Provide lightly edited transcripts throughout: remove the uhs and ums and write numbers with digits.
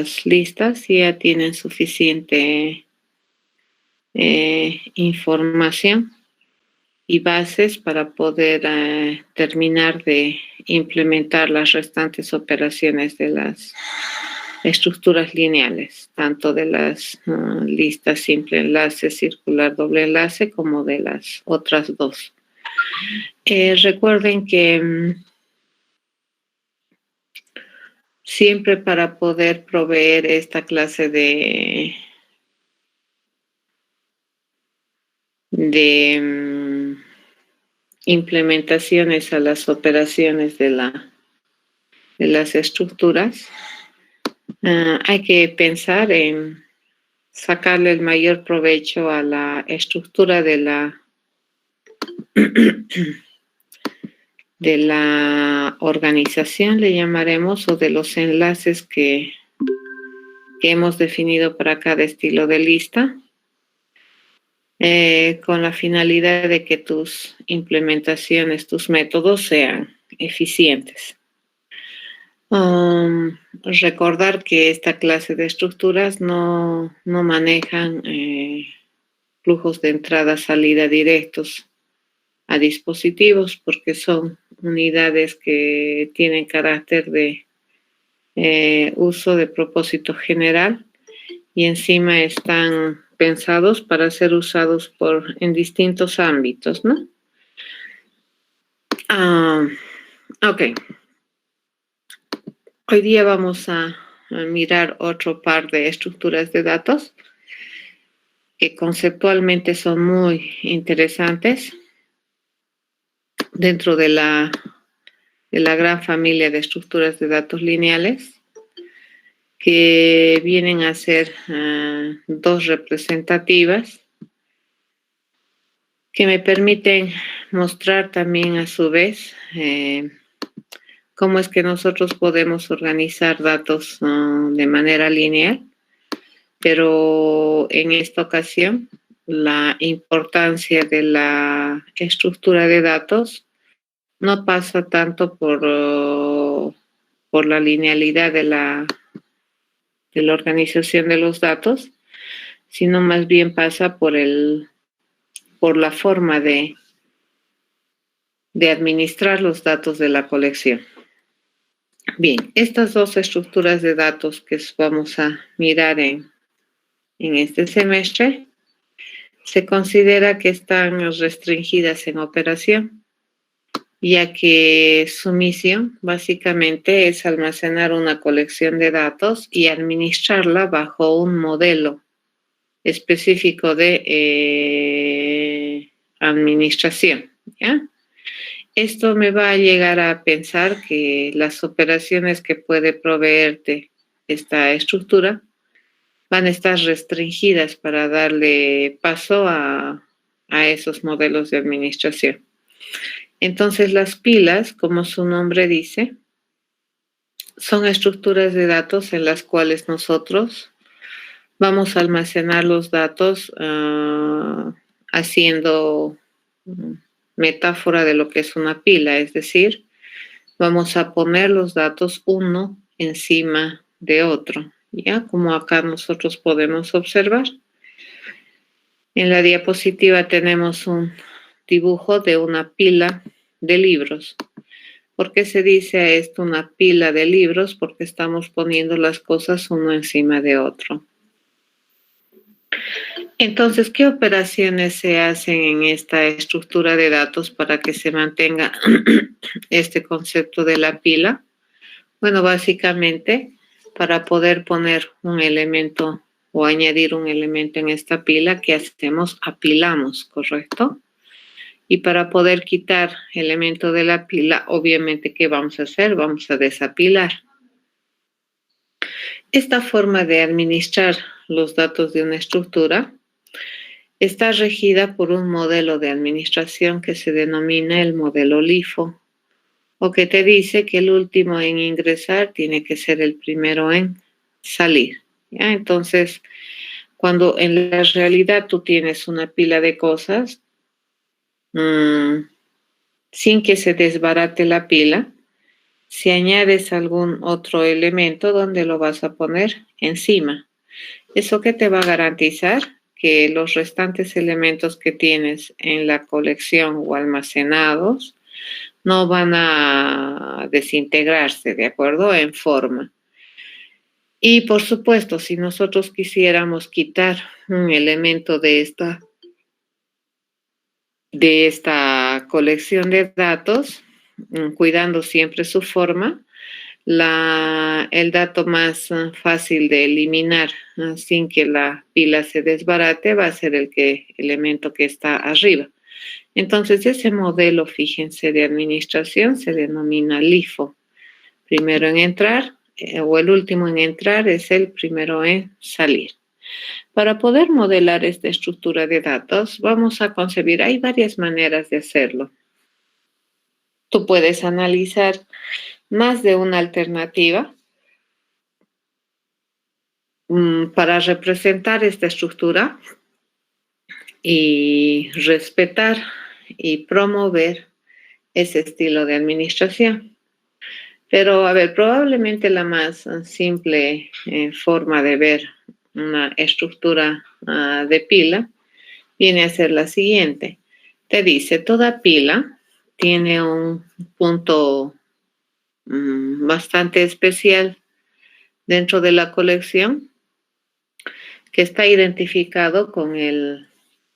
las listas ya tienen suficiente información y bases para poder terminar de implementar las restantes operaciones de las estructuras lineales, tanto de las listas simple enlace, circular, doble enlace, como de las otras dos. Recuerden que siempre para poder proveer esta clase de implementaciones a las operaciones de las estructuras, hay que pensar en sacarle el mayor provecho a la estructura de la organización, le llamaremos, o de los enlaces que hemos definido para cada estilo de lista, con la finalidad de que tus implementaciones, tus métodos sean eficientes. Recordar que esta clase de estructuras no manejan flujos de entrada-salida directos a dispositivos, porque son unidades que tienen carácter de uso de propósito general y encima están pensados para ser usados en distintos ámbitos, ¿no? Ok. Hoy día vamos a mirar otro par de estructuras de datos que conceptualmente son muy interesantes dentro de la gran familia de estructuras de datos lineales, que vienen a ser dos representativas que me permiten mostrar también a su vez cómo es que nosotros podemos organizar datos de manera lineal, pero en esta ocasión la importancia de la estructura de datos no pasa tanto por la linealidad de la organización de los datos, sino más bien pasa por la forma de administrar los datos de la colección. Bien, estas dos estructuras de datos que vamos a mirar en este semestre se considera que están restringidas en operación, ya que su misión básicamente es almacenar una colección de datos y administrarla bajo un modelo específico de administración, ¿ya? Esto me va a llegar a pensar que las operaciones que puede proveerte esta estructura van a estar restringidas para darle paso a esos modelos de administración. Entonces, las pilas, como su nombre dice, son estructuras de datos en las cuales nosotros vamos a almacenar los datos haciendo metáfora de lo que es una pila, es decir, vamos a poner los datos uno encima de otro, ¿ya? Como acá nosotros podemos observar. En la diapositiva tenemos un dibujo de una pila de libros. ¿Por qué se dice a esto una pila de libros? Porque estamos poniendo las cosas uno encima de otro. Entonces, ¿qué operaciones se hacen en esta estructura de datos para que se mantenga este concepto de la pila? Bueno, básicamente, para poder poner un elemento o añadir un elemento en esta pila, ¿qué hacemos? Apilamos, ¿correcto? Y para poder quitar elemento de la pila, obviamente, ¿qué vamos a hacer? Vamos a desapilar. Esta forma de administrar los datos de una estructura está regida por un modelo de administración que se denomina el modelo LIFO, o que te dice que el último en ingresar tiene que ser el primero en salir, ¿ya? Entonces, cuando en la realidad tú tienes una pila de cosas, sin que se desbarate la pila, Si añades algún otro elemento, ¿dónde lo vas a poner? Encima. ¿Eso qué te va a garantizar? Que los restantes elementos que tienes en la colección o almacenados no van a desintegrarse, ¿de acuerdo? En forma. Y por supuesto, si nosotros quisiéramos quitar un elemento de esta colección de datos, cuidando siempre su forma, el dato más fácil de eliminar sin que la pila se desbarate va a ser el elemento que está arriba. Entonces, ese modelo, fíjense, de administración se denomina LIFO. Primero en entrar, o el último en entrar es el primero en salir. Para poder modelar esta estructura de datos, vamos a concebir, hay varias maneras de hacerlo. Tú puedes analizar más de una alternativa para representar esta estructura y respetar y promover ese estilo de administración. Pero, a ver, probablemente la más simple forma de ver una estructura de pila viene a ser la siguiente. Te dice, toda pila tiene un punto bastante especial dentro de la colección que está identificado con el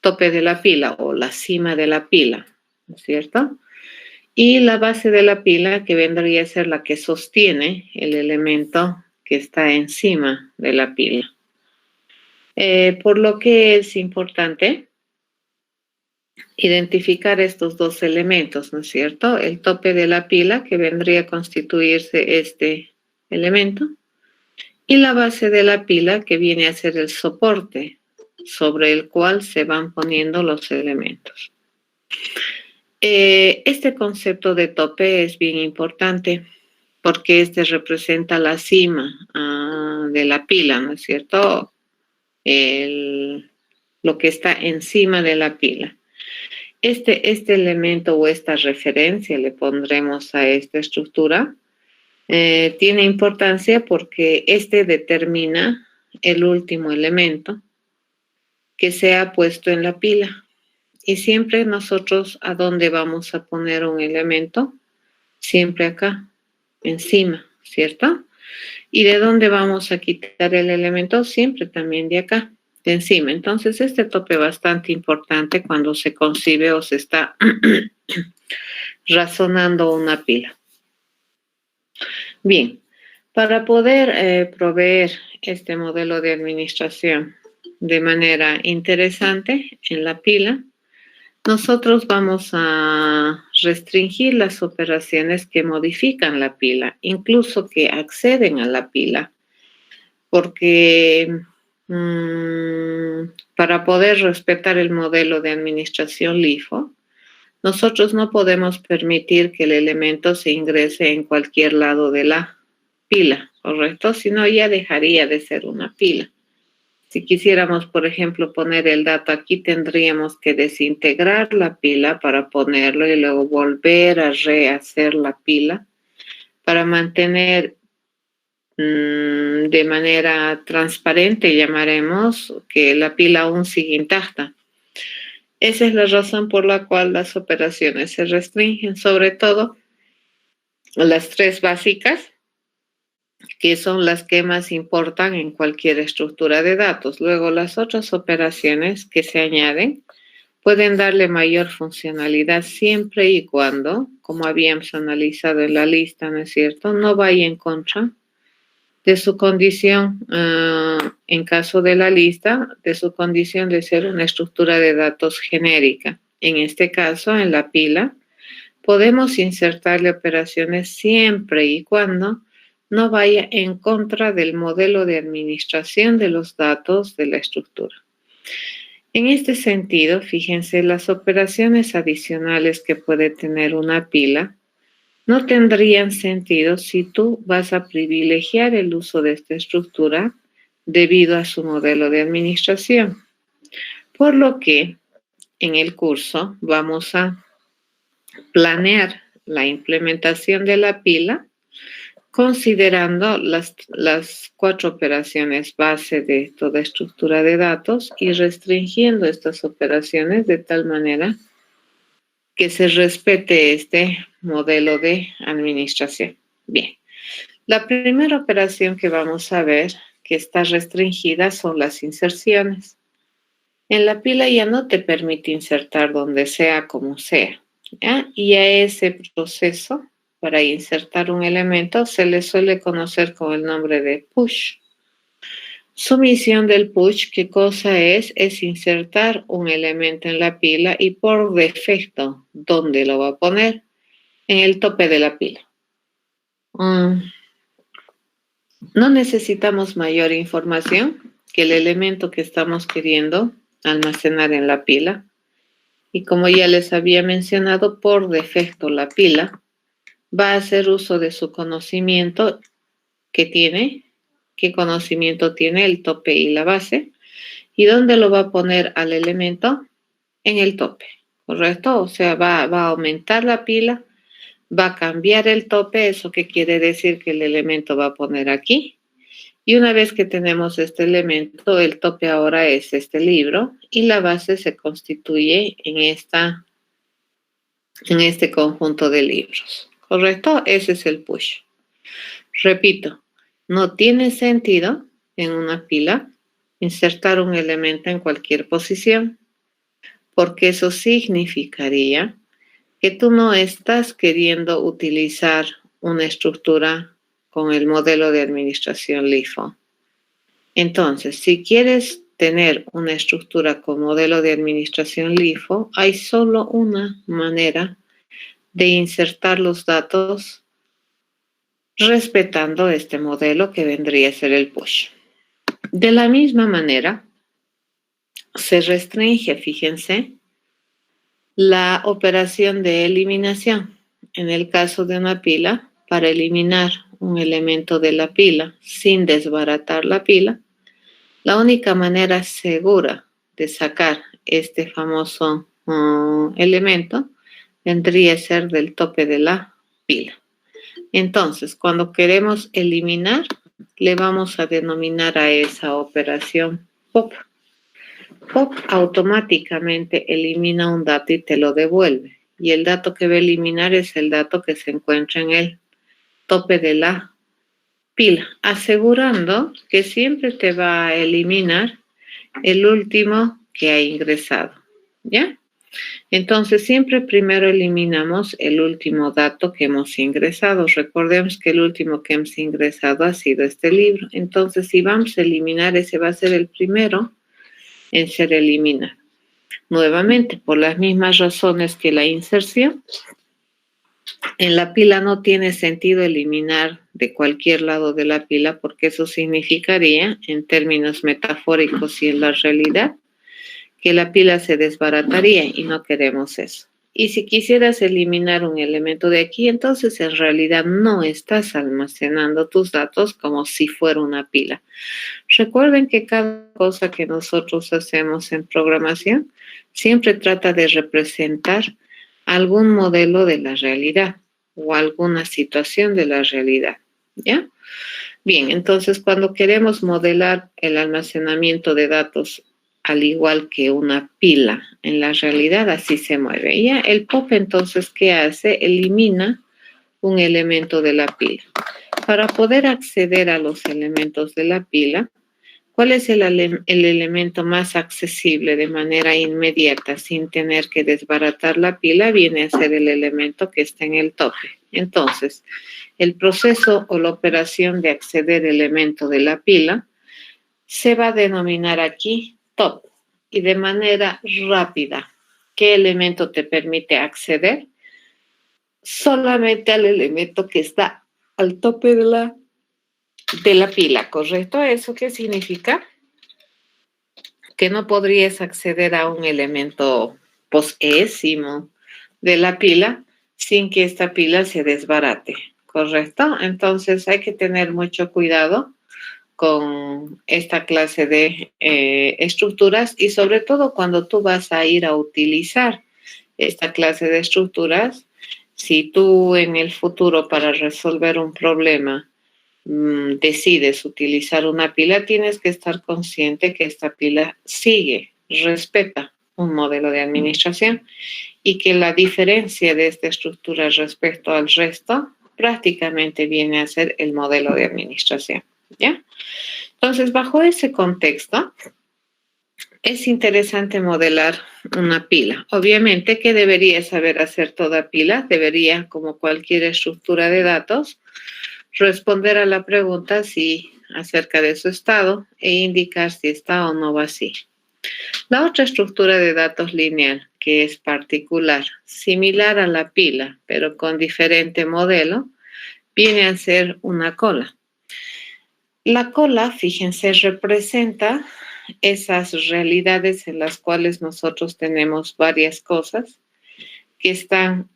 tope de la pila o la cima de la pila, ¿no es cierto? Y la base de la pila, que vendría a ser la que sostiene el elemento que está encima de la pila. Por lo que es importante identificar estos dos elementos, ¿no es cierto? El tope de la pila, que vendría a constituirse este elemento, y la base de la pila, que viene a ser el soporte sobre el cual se van poniendo los elementos. Este concepto de tope es bien importante porque este representa la cima de la pila, ¿no es cierto? Lo que está encima de la pila. Este elemento o esta referencia le pondremos a esta estructura. Tiene importancia porque este determina el último elemento que se ha puesto en la pila. Y siempre nosotros, ¿a dónde vamos a poner un elemento? Siempre acá, encima, ¿cierto? ¿Y de dónde vamos a quitar el elemento? Siempre también de acá, de encima. Entonces, este tope es bastante importante cuando se concibe o se está razonando una pila. Bien, para poder proveer este modelo de administración de manera interesante en la pila, nosotros vamos a restringir las operaciones que modifican la pila, incluso que acceden a la pila, porque para poder respetar el modelo de administración LIFO, nosotros no podemos permitir que el elemento se ingrese en cualquier lado de la pila, ¿correcto? Si no, ya dejaría de ser una pila. Si quisiéramos, por ejemplo, poner el dato aquí, tendríamos que desintegrar la pila para ponerlo y luego volver a rehacer la pila para mantener de manera transparente, llamaremos, que la pila aún sigue intacta. Esa es la razón por la cual las operaciones se restringen, sobre todo las tres básicas, que son las que más importan en cualquier estructura de datos. Luego, las otras operaciones que se añaden pueden darle mayor funcionalidad siempre y cuando, como habíamos analizado en la lista, ¿no es cierto?, no vaya en contra de su condición, en caso de la lista, de su condición de ser una estructura de datos genérica. En este caso, en la pila, podemos insertarle operaciones siempre y cuando no vaya en contra del modelo de administración de los datos de la estructura. En este sentido, fíjense, las operaciones adicionales que puede tener una pila no tendrían sentido si tú vas a privilegiar el uso de esta estructura debido a su modelo de administración. Por lo que en el curso vamos a planear la implementación de la pila considerando las 4 operaciones base de toda estructura de datos y restringiendo estas operaciones de tal manera que se respete este modelo de administración. Bien, la primera operación que vamos a ver que está restringida son las inserciones. En la pila ya no te permite insertar donde sea, como sea, ¿ya? Y a ese proceso, para insertar un elemento, se le suele conocer con el nombre de push. Su misión del push, ¿qué cosa es? Es insertar un elemento en la pila y por defecto, ¿dónde lo va a poner? En el tope de la pila. No necesitamos mayor información que el elemento que estamos queriendo almacenar en la pila. Y como ya les había mencionado, por defecto la pila va a hacer uso de su conocimiento que tiene, qué conocimiento tiene el tope y la base, y dónde lo va a poner al elemento en el tope, ¿correcto? O sea, va a aumentar la pila, va a cambiar el tope, eso que quiere decir que el elemento va a poner aquí. Y una vez que tenemos este elemento, el tope ahora es este libro y la base se constituye en este conjunto de libros. ¿Correcto? Ese es el push. Repito, no tiene sentido en una pila insertar un elemento en cualquier posición, porque eso significaría que tú no estás queriendo utilizar una estructura con el modelo de administración LIFO. Entonces, si quieres tener una estructura con modelo de administración LIFO, hay solo una manera de insertar los datos respetando este modelo que vendría a ser el push. De la misma manera, se restringe, fíjense, la operación de eliminación. En el caso de una pila, para eliminar un elemento de la pila sin desbaratar la pila, la única manera segura de sacar este famoso elemento vendría a ser del tope de la pila. Entonces, cuando queremos eliminar, le vamos a denominar a esa operación pop. Pop automáticamente elimina un dato y te lo devuelve. Y el dato que va a eliminar es el dato que se encuentra en el tope de la pila, asegurando que siempre te va a eliminar el último que ha ingresado, ¿ya? Entonces, siempre primero eliminamos el último dato que hemos ingresado. Recordemos que el último que hemos ingresado ha sido este libro. Entonces, si vamos a eliminar, ese va a ser el primero en ser eliminado. Nuevamente, por las mismas razones que la inserción, en la pila no tiene sentido eliminar de cualquier lado de la pila porque eso significaría, en términos metafóricos y en la realidad, que la pila se desbarataría y no queremos eso. Y si quisieras eliminar un elemento de aquí, entonces en realidad no estás almacenando tus datos como si fuera una pila. Recuerden que cada cosa que nosotros hacemos en programación siempre trata de representar algún modelo de la realidad o alguna situación de la realidad, ¿ya? Bien, entonces cuando queremos modelar el almacenamiento de datos al igual que una pila, en la realidad así se mueve. ¿Ya? El pop entonces, ¿qué hace? Elimina un elemento de la pila. Para poder acceder a los elementos de la pila, ¿cuál es el elemento más accesible de manera inmediata sin tener que desbaratar la pila? Viene a ser el elemento que está en el tope. Entonces, el proceso o la operación de acceder al elemento de la pila se va a denominar aquí top y de manera rápida. ¿Qué elemento te permite acceder? Solamente al elemento que está al tope de la pila, ¿correcto? ¿Eso qué significa? Que no podrías acceder a un elemento posésimo de la pila sin que esta pila se desbarate, ¿correcto? Entonces hay que tener mucho cuidado con esta clase de estructuras y sobre todo cuando tú vas a ir a utilizar esta clase de estructuras, si tú en el futuro para resolver un problema decides utilizar una pila, tienes que estar consciente que esta pila respeta un modelo de administración y que la diferencia de esta estructura respecto al resto prácticamente viene a ser el modelo de administración, ¿ya? Entonces, bajo ese contexto, es interesante modelar una pila. Obviamente, ¿qué debería saber hacer toda pila? Debería, como cualquier estructura de datos, responder a la pregunta si acerca de su estado e indicar si está o no vacío. La otra estructura de datos lineal, que es particular, similar a la pila, pero con diferente modelo, viene a ser una cola. La cola, fíjense, representa esas realidades en las cuales nosotros tenemos varias cosas que están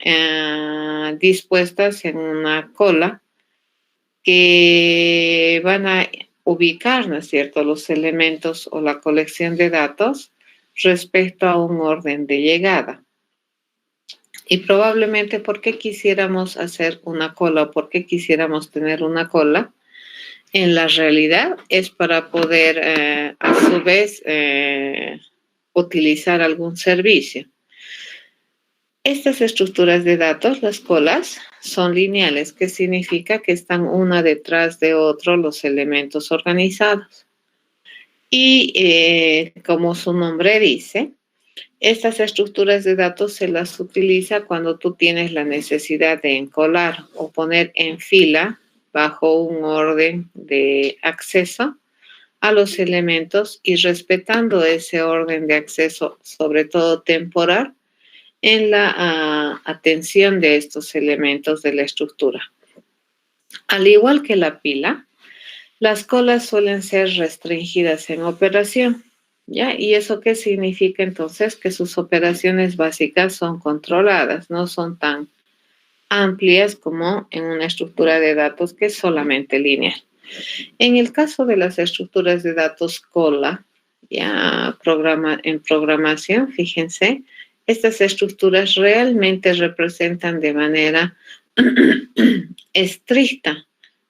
dispuestas en una cola que van a ubicar, ¿no es cierto?, los elementos o la colección de datos respecto a un orden de llegada. Y probablemente, ¿por qué quisiéramos hacer una cola o por qué quisiéramos tener una cola? En la realidad es para poder, a su vez, utilizar algún servicio. Estas estructuras de datos, las colas, son lineales, que significa que están una detrás de otro los elementos organizados. Y como su nombre dice, estas estructuras de datos se las utiliza cuando tú tienes la necesidad de encolar o poner en fila bajo un orden de acceso a los elementos y respetando ese orden de acceso, sobre todo temporal, en la atención de estos elementos de la estructura. Al igual que la pila, las colas suelen ser restringidas en operación, ¿ya? ¿Y eso qué significa entonces? Que sus operaciones básicas son controladas, no son tan amplias como en una estructura de datos que es solamente lineal. En el caso de las estructuras de datos cola, en programación, fíjense, estas estructuras realmente representan de manera estricta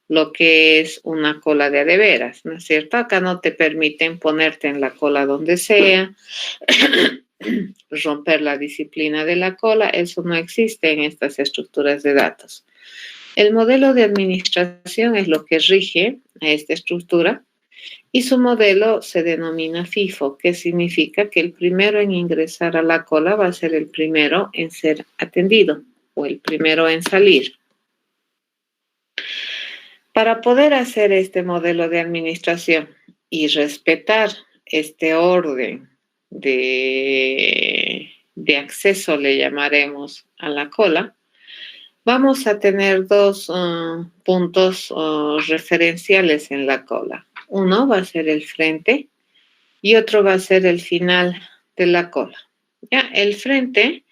lo que es una cola de veras, ¿no es cierto? Acá no te permiten ponerte en la cola donde sea, romper la disciplina de la cola, eso no existe en estas estructuras de datos. El modelo de administración es lo que rige a esta estructura y su modelo se denomina FIFO, que significa que el primero en ingresar a la cola va a ser el primero en ser atendido o el primero en salir. Para poder hacer este modelo de administración y respetar este orden de acceso, le llamaremos, a la cola, vamos a tener dos puntos referenciales en la cola. Uno va a ser el frente y otro va a ser el final de la cola. ¿Ya? El frente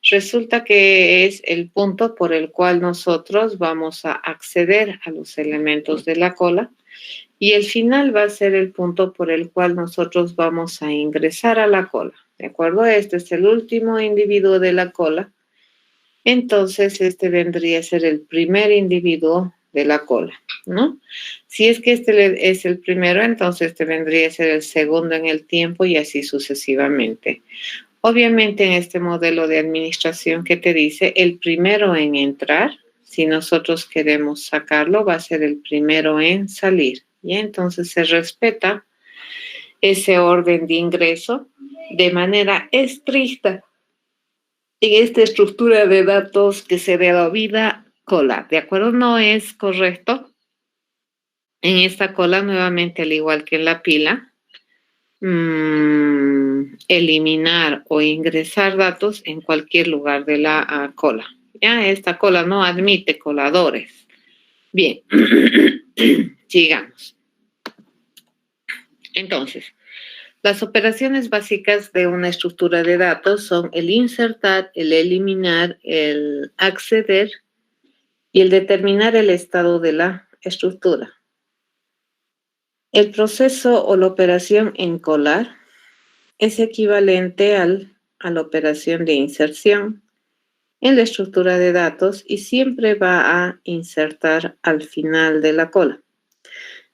resulta que es el punto por el cual nosotros vamos a acceder a los elementos de la cola y el final va a ser el punto por el cual nosotros vamos a ingresar a la cola. ¿De acuerdo? Este es el último individuo de la cola. Entonces, este vendría a ser el primer individuo de la cola, ¿no? Si es que este es el primero, entonces este vendría a ser el segundo en el tiempo y así sucesivamente. Obviamente en este modelo de administración que te dice, el primero en entrar, si nosotros queremos sacarlo, va a ser el primero en salir. Y entonces se respeta ese orden de ingreso de manera estricta en esta estructura de datos que se denomina cola. ¿De acuerdo? No es correcto en esta cola, nuevamente, al igual que en la pila, eliminar o ingresar datos en cualquier lugar de la cola. Ya, esta cola no admite coladores. Bien, sigamos. Entonces, las operaciones básicas de una estructura de datos son el insertar, el eliminar, el acceder y el determinar el estado de la estructura. El proceso o la operación encolar es equivalente a la operación de inserción en la estructura de datos y siempre va a insertar al final de la cola.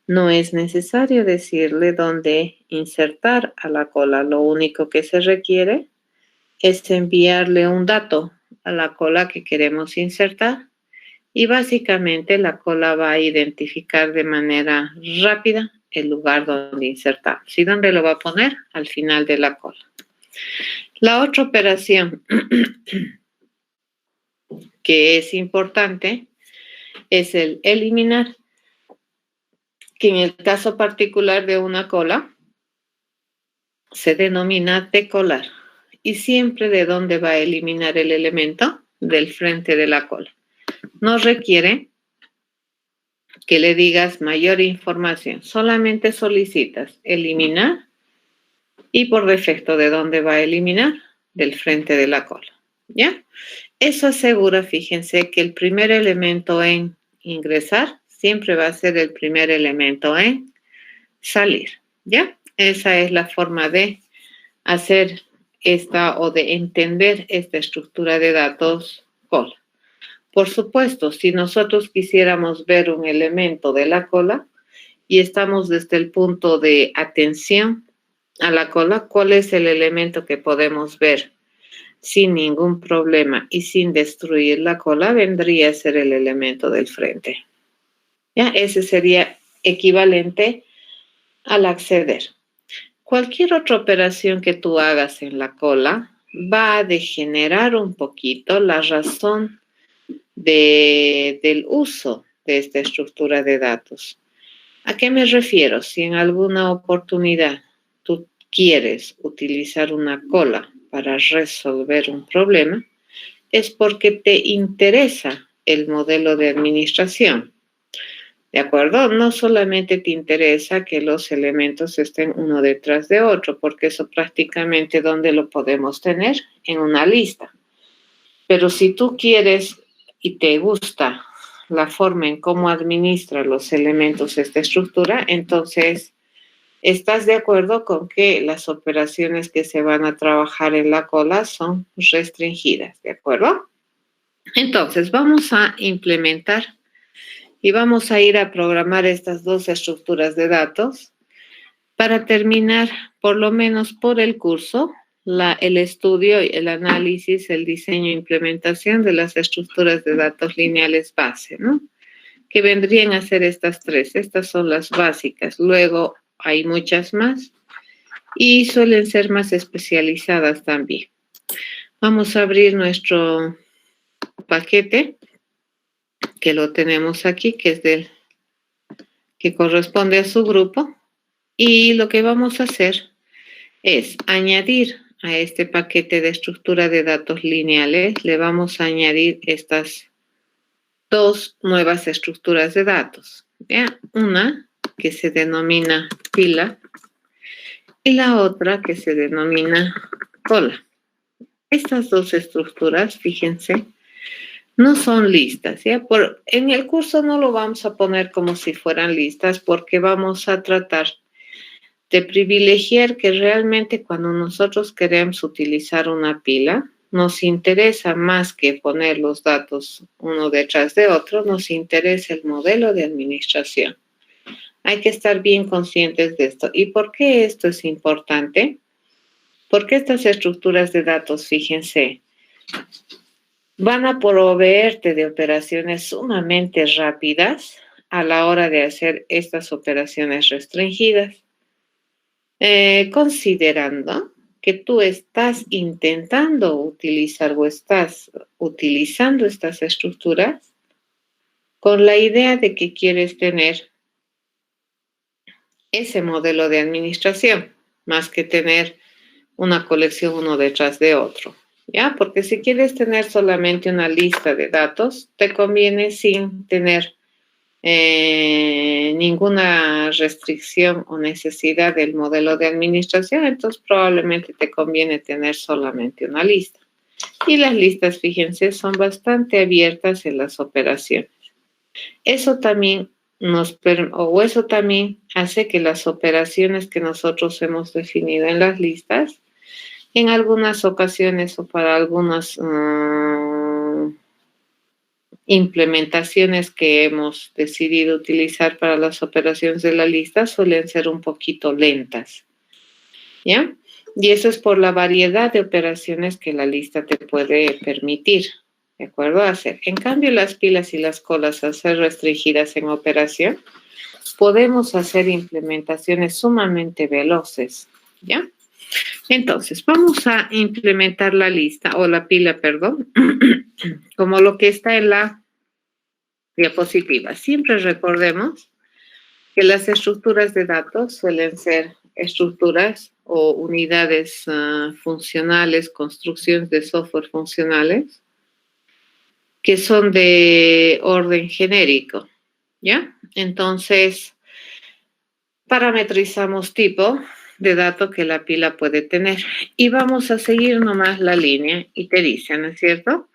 No es necesario decirle dónde insertar a la cola. Lo único que se requiere es enviarle un dato a la cola que queremos insertar y básicamente la cola va a identificar de manera rápida el lugar donde insertamos. ¿Y dónde lo va a poner? Al final de la cola. La otra operación que es importante es el eliminar, que en el caso particular de una cola se denomina decolar. Y siempre de dónde va a eliminar el elemento, del frente de la cola. No requiere que le digas mayor información, solamente solicitas eliminar y por defecto de dónde va a eliminar, del frente de la cola. ¿Ya? Eso asegura, fíjense, que el primer elemento en ingresar siempre va a ser el primer elemento en salir. ¿Ya? Esa es la forma de hacer esta o de entender esta estructura de datos cola. Por supuesto, si nosotros quisiéramos ver un elemento de la cola y estamos desde el punto de atención a la cola, ¿cuál es el elemento que podemos ver sin ningún problema y sin destruir la cola? Vendría a ser el elemento del frente. ¿Ya? Ese sería equivalente al acceder. Cualquier otra operación que tú hagas en la cola va a degenerar un poquito la razón del uso de esta estructura de datos. ¿A qué me refiero? Si en alguna oportunidad tú quieres utilizar una cola para resolver un problema, es porque te interesa el modelo de administración. ¿De acuerdo? No solamente te interesa que los elementos estén uno detrás de otro, porque eso prácticamente ¿dónde lo podemos tener? En una lista. Pero si tú quieres y te gusta la forma en cómo administra los elementos esta estructura, entonces estás de acuerdo con que las operaciones que se van a trabajar en la cola son restringidas, ¿de acuerdo? Entonces vamos a implementar y vamos a ir a programar estas dos estructuras de datos para terminar, por lo menos por el curso, el estudio, el análisis, el diseño e implementación de las estructuras de datos lineales base, ¿no? Que vendrían a ser estas tres. Estas son las básicas. Luego hay muchas más y suelen ser más especializadas también. Vamos a abrir nuestro paquete, que lo tenemos aquí, que es que corresponde a su grupo. Y lo que vamos a hacer es añadir a este paquete de estructura de datos lineales, le vamos a añadir estas dos nuevas estructuras de datos. ¿Ya? Una que se denomina pila y la otra que se denomina cola. Estas dos estructuras, fíjense, no son listas. ¿Ya? En el curso no lo vamos a poner como si fueran listas porque vamos a tratar de privilegiar que realmente cuando nosotros queremos utilizar una pila, nos interesa más que poner los datos uno detrás de otro, nos interesa el modelo de administración. Hay que estar bien conscientes de esto. ¿Y por qué esto es importante? Porque estas estructuras de datos, fíjense, van a proveerte de operaciones sumamente rápidas a la hora de hacer estas operaciones restringidas. Considerando que tú estás intentando utilizar o estás utilizando estas estructuras con la idea de que quieres tener ese modelo de administración, más que tener una colección uno detrás de otro, ¿ya? Porque si quieres tener solamente una lista de datos, te conviene sin tener ninguna restricción o necesidad del modelo de administración, entonces probablemente te conviene tener solamente una lista. Y las listas, fíjense, son bastante abiertas en las operaciones. Eso también eso también hace que las operaciones que nosotros hemos definido en las listas, en algunas ocasiones o para algunos implementaciones que hemos decidido utilizar para las operaciones de la lista suelen ser un poquito lentas, ¿ya? Y eso es por la variedad de operaciones que la lista te puede permitir, ¿de acuerdo? Hacer. En cambio, las pilas y las colas, al ser restringidas en operación, podemos hacer implementaciones sumamente veloces, ¿ya? Entonces, vamos a implementar la lista, o la pila, perdón, como lo que está en la diapositiva. Siempre recordemos que las estructuras de datos suelen ser estructuras o unidades funcionales, construcciones de software funcionales, que son de orden genérico, ¿ya? Entonces, parametrizamos tipo de dato que la pila puede tener y vamos a seguir nomás la línea y te dice, ¿no es cierto?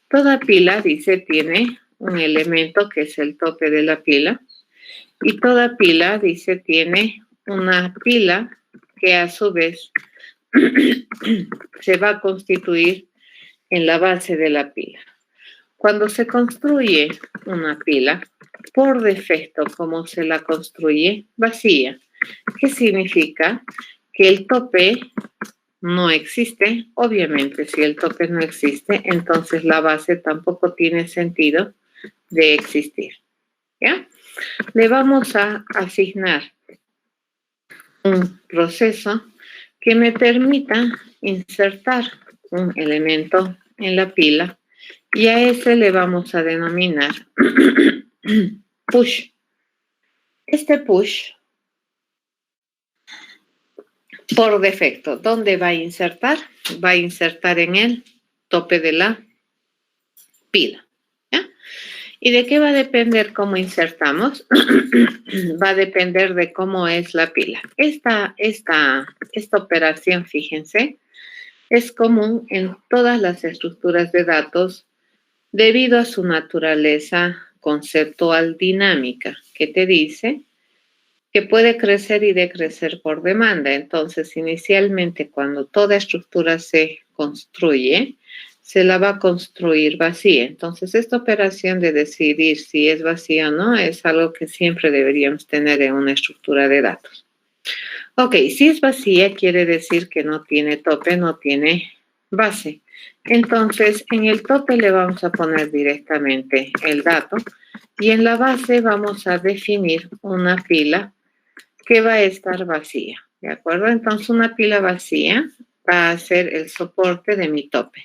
Toda pila, dice, tiene un elemento que es el tope de la pila y toda pila, dice, tiene una pila que a su vez se va a constituir en la base de la pila. Cuando se construye una pila, por defecto, como se la construye, vacía. ¿Qué significa? Que el tope no existe. Obviamente, si el tope no existe, entonces la base tampoco tiene sentido de existir, ¿ya? Le vamos a asignar un proceso que me permita insertar un elemento en la pila y a ese le vamos a denominar push. Este push, por defecto, ¿dónde va a insertar? Va a insertar en el tope de la pila, ¿ya? ¿Y de qué va a depender cómo insertamos? Va a depender de cómo es la pila. Esta operación, fíjense, es común en todas las estructuras de datos debido a su naturaleza conceptual dinámica, que te dice que puede crecer y decrecer por demanda. Entonces, inicialmente, cuando toda estructura se construye, se la va a construir vacía. Entonces, esta operación de decidir si es vacía o no es algo que siempre deberíamos tener en una estructura de datos. Ok, si es vacía, quiere decir que no tiene tope, no tiene base. Entonces, en el tope le vamos a poner directamente el dato y en la base vamos a definir una pila que va a estar vacía, ¿de acuerdo? Entonces, una pila vacía va a ser el soporte de mi tope.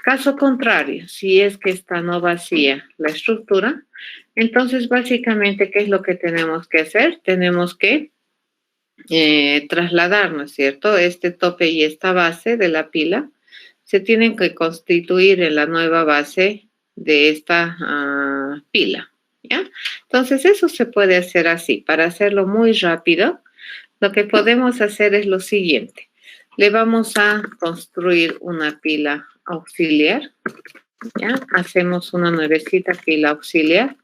Caso contrario, si es que está no vacía la estructura, entonces básicamente, ¿qué es lo que tenemos que hacer? Tenemos que trasladar, ¿no es cierto? Este tope y esta base de la pila se tienen que constituir en la nueva base de esta pila, ¿ya? Entonces, eso se puede hacer así. Para hacerlo muy rápido, lo que podemos hacer es lo siguiente. Le vamos a construir una pila auxiliar, ¿ya? Hacemos una nuevecita pila auxiliar.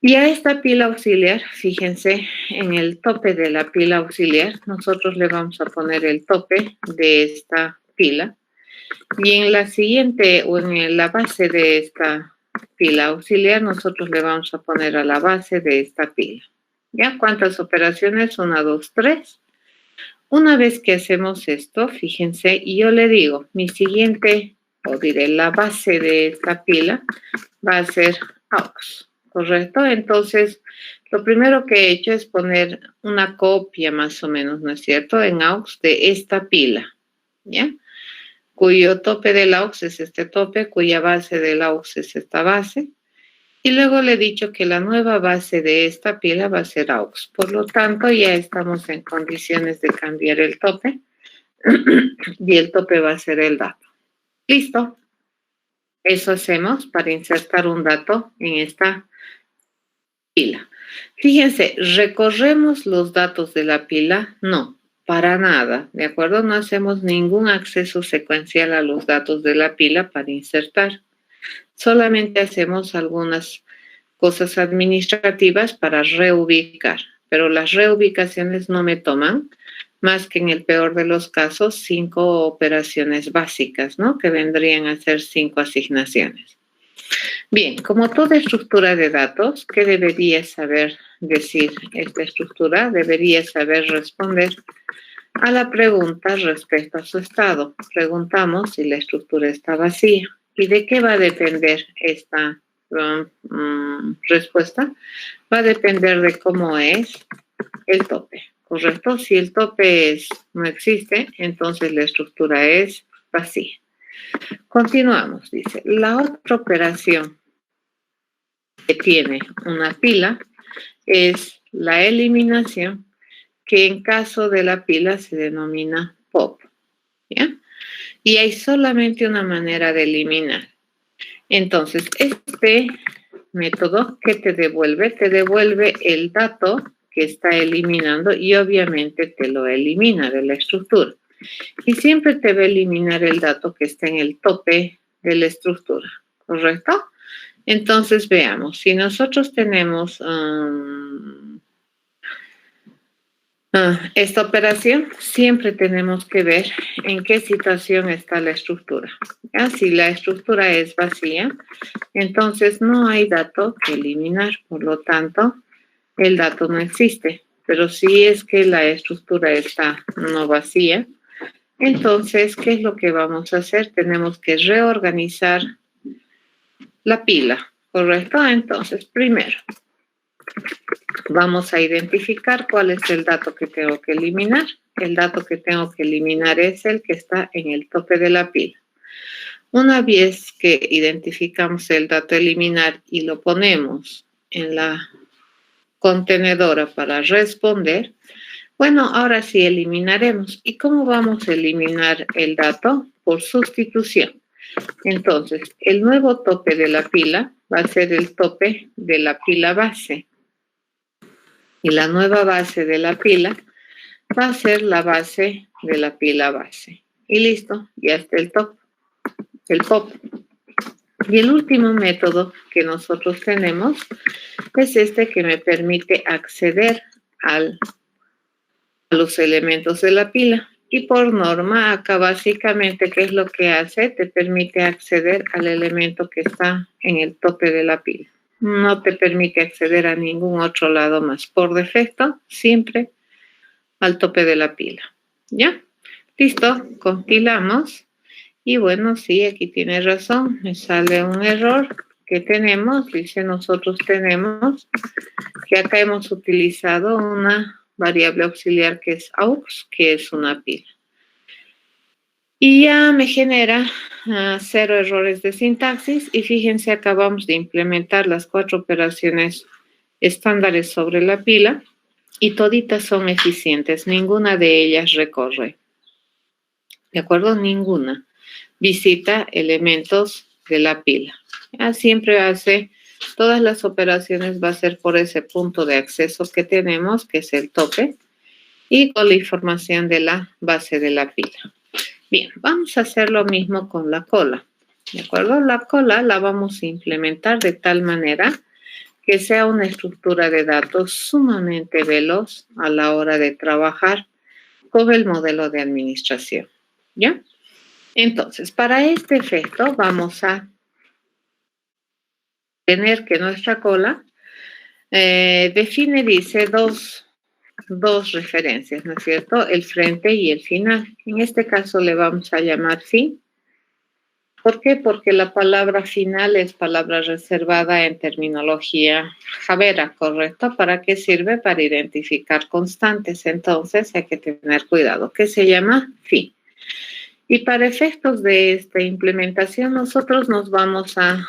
Y a esta pila auxiliar, fíjense, en el tope de la pila auxiliar, nosotros le vamos a poner el tope de esta pila. Y en la siguiente, o en la base de esta pila auxiliar, nosotros le vamos a poner a la base de esta pila. ¿Ya? ¿Cuántas operaciones? 1, 2, 3. Una vez que hacemos esto, fíjense, y yo le digo, mi siguiente, o diré, la base de esta pila va a ser aux, ¿correcto? Entonces, lo primero que he hecho es poner una copia más o menos, ¿no es cierto?, en aux de esta pila, ¿ya? Cuyo tope del aux es este tope, cuya base del aux es esta base. Y luego le he dicho que la nueva base de esta pila va a ser aux. Por lo tanto, ya estamos en condiciones de cambiar el tope y el tope va a ser el dato. ¿Listo? Eso hacemos para insertar un dato en esta pila. Fíjense, ¿recorremos los datos de la pila? No, para nada, ¿de acuerdo? No hacemos ningún acceso secuencial a los datos de la pila para insertar. Solamente hacemos algunas cosas administrativas para reubicar, pero las reubicaciones no me toman más que en el peor de los casos 5 operaciones básicas, ¿no? Que vendrían a ser 5 asignaciones. Bien, como toda estructura de datos, ¿qué debería saber decir esta estructura? Debería saber responder a la pregunta respecto a su estado. Preguntamos si la estructura está vacía. ¿Y de qué va a depender esta respuesta? Va a depender de cómo es el tope, ¿correcto? Si el tope no existe, entonces la estructura es vacía. Continuamos, dice. La otra operación que tiene una pila es la eliminación, que en caso de la pila se denomina pop, ¿ya? Y hay solamente una manera de eliminar. Entonces, este método, ¿qué te devuelve? Te devuelve el dato que está eliminando y obviamente te lo elimina de la estructura. Y siempre te va a eliminar el dato que está en el tope de la estructura, ¿correcto? Entonces, veamos, si nosotros tenemos esta operación, siempre tenemos que ver en qué situación está la estructura. ¿Ya? Si la estructura es vacía, entonces no hay dato que eliminar, por lo tanto, el dato no existe. Pero si es que la estructura está no vacía, entonces, ¿qué es lo que vamos a hacer? Tenemos que reorganizar la pila, ¿correcto? Entonces, primero, vamos a identificar cuál es el dato que tengo que eliminar. El dato que tengo que eliminar es el que está en el tope de la pila. Una vez que identificamos el dato a eliminar y lo ponemos en la contenedora para responder, bueno, ahora sí eliminaremos. ¿Y cómo vamos a eliminar el dato? Por sustitución. Entonces, el nuevo tope de la pila va a ser el tope de la pila base. Y la nueva base de la pila va a ser la base de la pila base. Y listo, ya está el pop. Y el último método que nosotros tenemos es este que me permite acceder a los elementos de la pila. Y por norma, acá básicamente, ¿qué es lo que hace? Te permite acceder al elemento que está en el tope de la pila. No te permite acceder a ningún otro lado más. Por defecto, siempre al tope de la pila. ¿Ya? Listo, compilamos. Y bueno, sí, aquí tiene razón. Me sale un error que tenemos. Dice, nosotros tenemos que acá hemos utilizado una variable auxiliar que es aux, que es una pila. Y ya me genera 0 errores de sintaxis. Y fíjense, acabamos de implementar las 4 operaciones estándares sobre la pila y toditas son eficientes. Ninguna de ellas recorre. ¿De acuerdo? Ninguna visita elementos de la pila. Ya siempre hace todas las operaciones, va a ser por ese punto de acceso que tenemos, que es el tope, y con la información de la base de la pila. Bien, vamos a hacer lo mismo con la cola. ¿De acuerdo? La cola la vamos a implementar de tal manera que sea una estructura de datos sumamente veloz a la hora de trabajar con el modelo de administración. ¿Ya? Entonces, para este efecto vamos a tener que nuestra cola define, dice, dos referencias, ¿no es cierto? El frente y el final. En este caso le vamos a llamar fin. ¿Por qué? Porque la palabra final es palabra reservada en terminología Javera, ¿correcto? ¿Para qué sirve? Para identificar constantes. Entonces hay que tener cuidado. ¿Qué se llama? Fin. Y para efectos de esta implementación, nosotros nos vamos a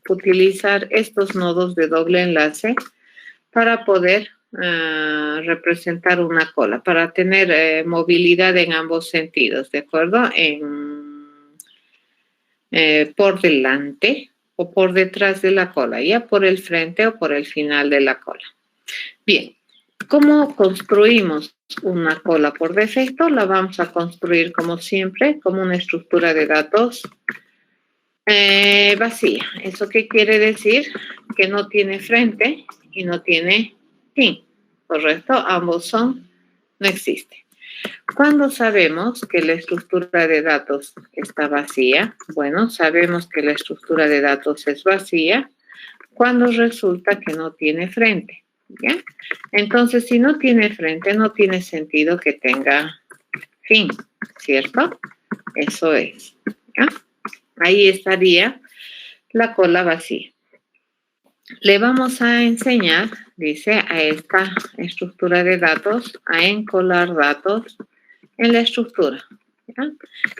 utilizar estos nodos de doble enlace para poder representar una cola, para tener movilidad en ambos sentidos, ¿de acuerdo? Por delante o por detrás de la cola, ya por el frente o por el final de la cola. Bien, ¿cómo construimos una cola por defecto? La vamos a construir como siempre, como una estructura de datos vacía. ¿Eso qué quiere decir? Que no tiene frente y no tiene fin, ¿correcto? Ambos no existen. ¿Cuándo sabemos que la estructura de datos está vacía? Bueno, sabemos que la estructura de datos es vacía cuando resulta que no tiene frente. ¿Ya? Entonces, si no tiene frente, no tiene sentido que tenga fin, ¿cierto? Eso es. ¿Ya? Ahí estaría la cola vacía. Le vamos a enseñar, dice, a esta estructura de datos, a encolar datos en la estructura. ¿Ya?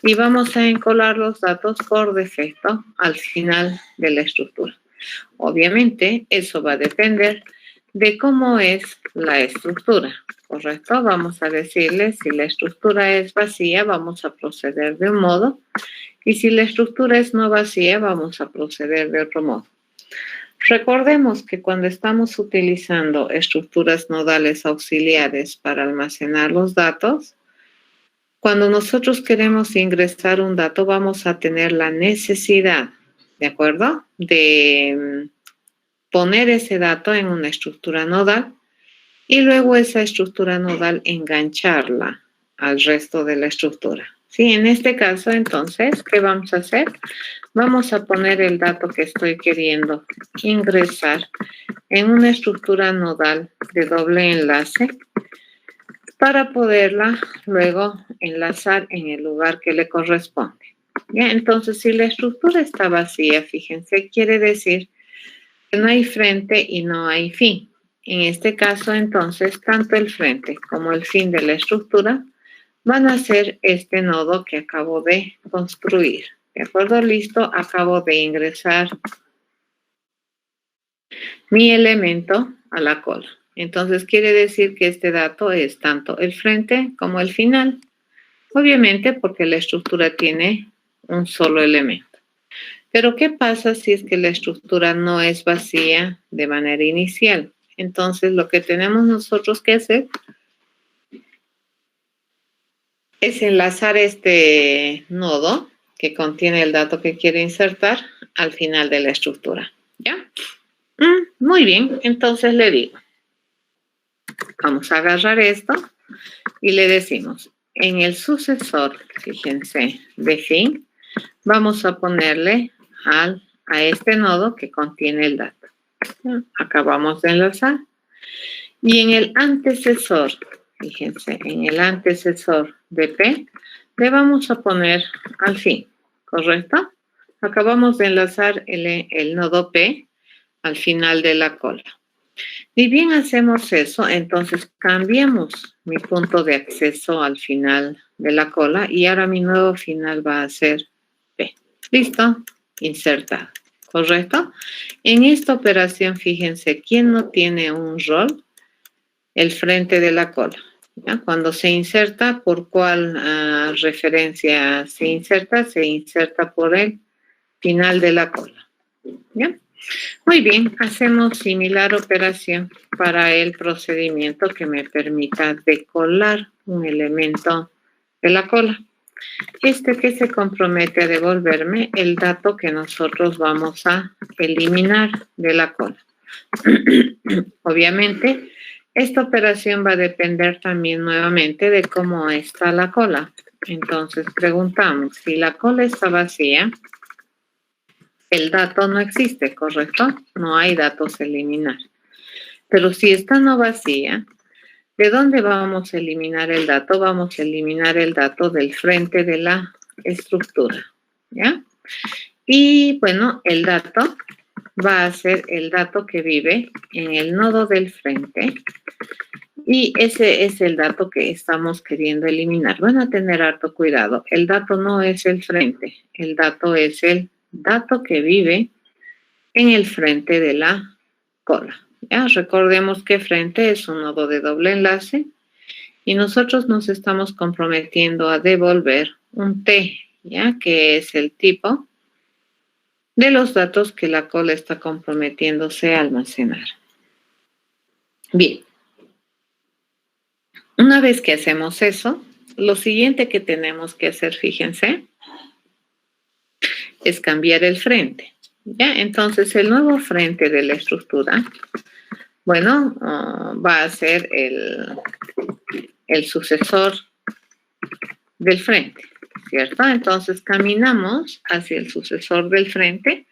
Y vamos a encolar los datos por defecto al final de la estructura. Obviamente, eso va a depender de cómo es la estructura, ¿correcto? Vamos a decirle si la estructura es vacía, vamos a proceder de un modo, y si la estructura es no vacía, vamos a proceder de otro modo. Recordemos que cuando estamos utilizando estructuras nodales auxiliares para almacenar los datos, cuando nosotros queremos ingresar un dato, vamos a tener la necesidad, ¿de acuerdo?, de poner ese dato en una estructura nodal y luego esa estructura nodal engancharla al resto de la estructura. Sí, en este caso, entonces, ¿qué vamos a hacer? Vamos a poner el dato que estoy queriendo ingresar en una estructura nodal de doble enlace para poderla luego enlazar en el lugar que le corresponde. ¿Ya? Entonces, si la estructura está vacía, fíjense, quiere decir que no hay frente y no hay fin. En este caso, entonces, tanto el frente como el fin de la estructura van a ser este nodo que acabo de construir. ¿De acuerdo? Listo, acabo de ingresar mi elemento a la cola. Entonces, quiere decir que este dato es tanto el frente como el final. Obviamente, porque la estructura tiene un solo elemento. Pero, ¿qué pasa si es que la estructura no es vacía de manera inicial? Entonces, lo que tenemos nosotros que hacer es enlazar este nodo que contiene el dato que quiere insertar al final de la estructura. ¿Ya? Muy bien, entonces le digo, vamos a agarrar esto y le decimos, en el sucesor, fíjense, de fin, vamos a ponerle a este nodo que contiene el dato. ¿Ya? Acabamos de enlazar. Y en el antecesor, fíjense, en el antecesor de P, le vamos a poner al fin, ¿correcto? Acabamos de enlazar el nodo P al final de la cola. Y bien hacemos eso, entonces cambiamos mi punto de acceso al final de la cola y ahora mi nuevo final va a ser P. ¿Listo? Insertado, ¿correcto? En esta operación, fíjense, ¿quién no tiene un rol? El frente de la cola. ¿Ya? Cuando se inserta, ¿por cuál referencia se inserta? Se inserta por el final de la cola. ¿Ya? Muy bien, hacemos similar operación para el procedimiento que me permita decolar un elemento de la cola. Este que se compromete a devolverme el dato que nosotros vamos a eliminar de la cola. Obviamente, esta operación va a depender también nuevamente de cómo está la cola. Entonces, preguntamos, si la cola está vacía, el dato no existe, ¿correcto? No hay datos a eliminar. Pero si está no vacía, ¿de dónde vamos a eliminar el dato? Vamos a eliminar el dato del frente de la estructura, ¿ya? Y, bueno, el dato va a ser el dato que vive en el nodo del frente y ese es el dato que estamos queriendo eliminar. Van a tener harto cuidado. El dato no es el frente, el dato es el dato que vive en el frente de la cola. ¿Ya? Recordemos que frente es un nodo de doble enlace y nosotros nos estamos comprometiendo a devolver un T, ¿ya? Que es el tipo de los datos que la cola está comprometiéndose a almacenar. Bien. Una vez que hacemos eso, lo siguiente que tenemos que hacer, fíjense, es cambiar el frente. ¿Ya? Entonces, el nuevo frente de la estructura, bueno, va a ser el sucesor del frente, ¿cierto? Entonces caminamos hacia el sucesor del frente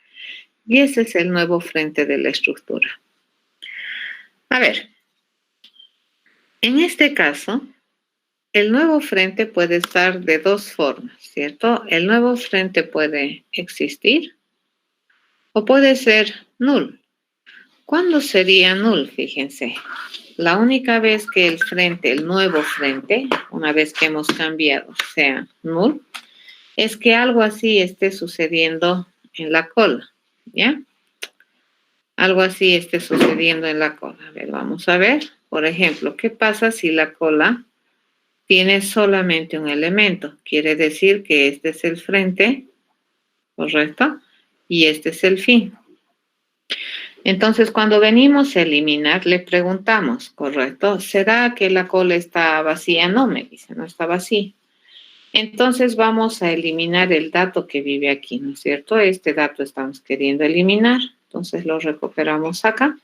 y ese es el nuevo frente de la estructura. A ver, en este caso, el nuevo frente puede estar de dos formas, ¿cierto? El nuevo frente puede existir o puede ser nulo. ¿Cuándo sería null? Fíjense, la única vez que el frente, el nuevo frente, una vez que hemos cambiado, sea null, es que algo así esté sucediendo en la cola, ¿ya? Algo así esté sucediendo en la cola. A ver, vamos a ver. Por ejemplo, ¿qué pasa si la cola tiene solamente un elemento? Quiere decir que este es el frente, ¿correcto? Y este es el fin. Entonces, cuando venimos a eliminar, le preguntamos, ¿correcto? ¿Será que la cola está vacía? No, me dice, no está vacía. Entonces, vamos a eliminar el dato que vive aquí, ¿no es cierto? Este dato estamos queriendo eliminar. Entonces, lo recuperamos acá.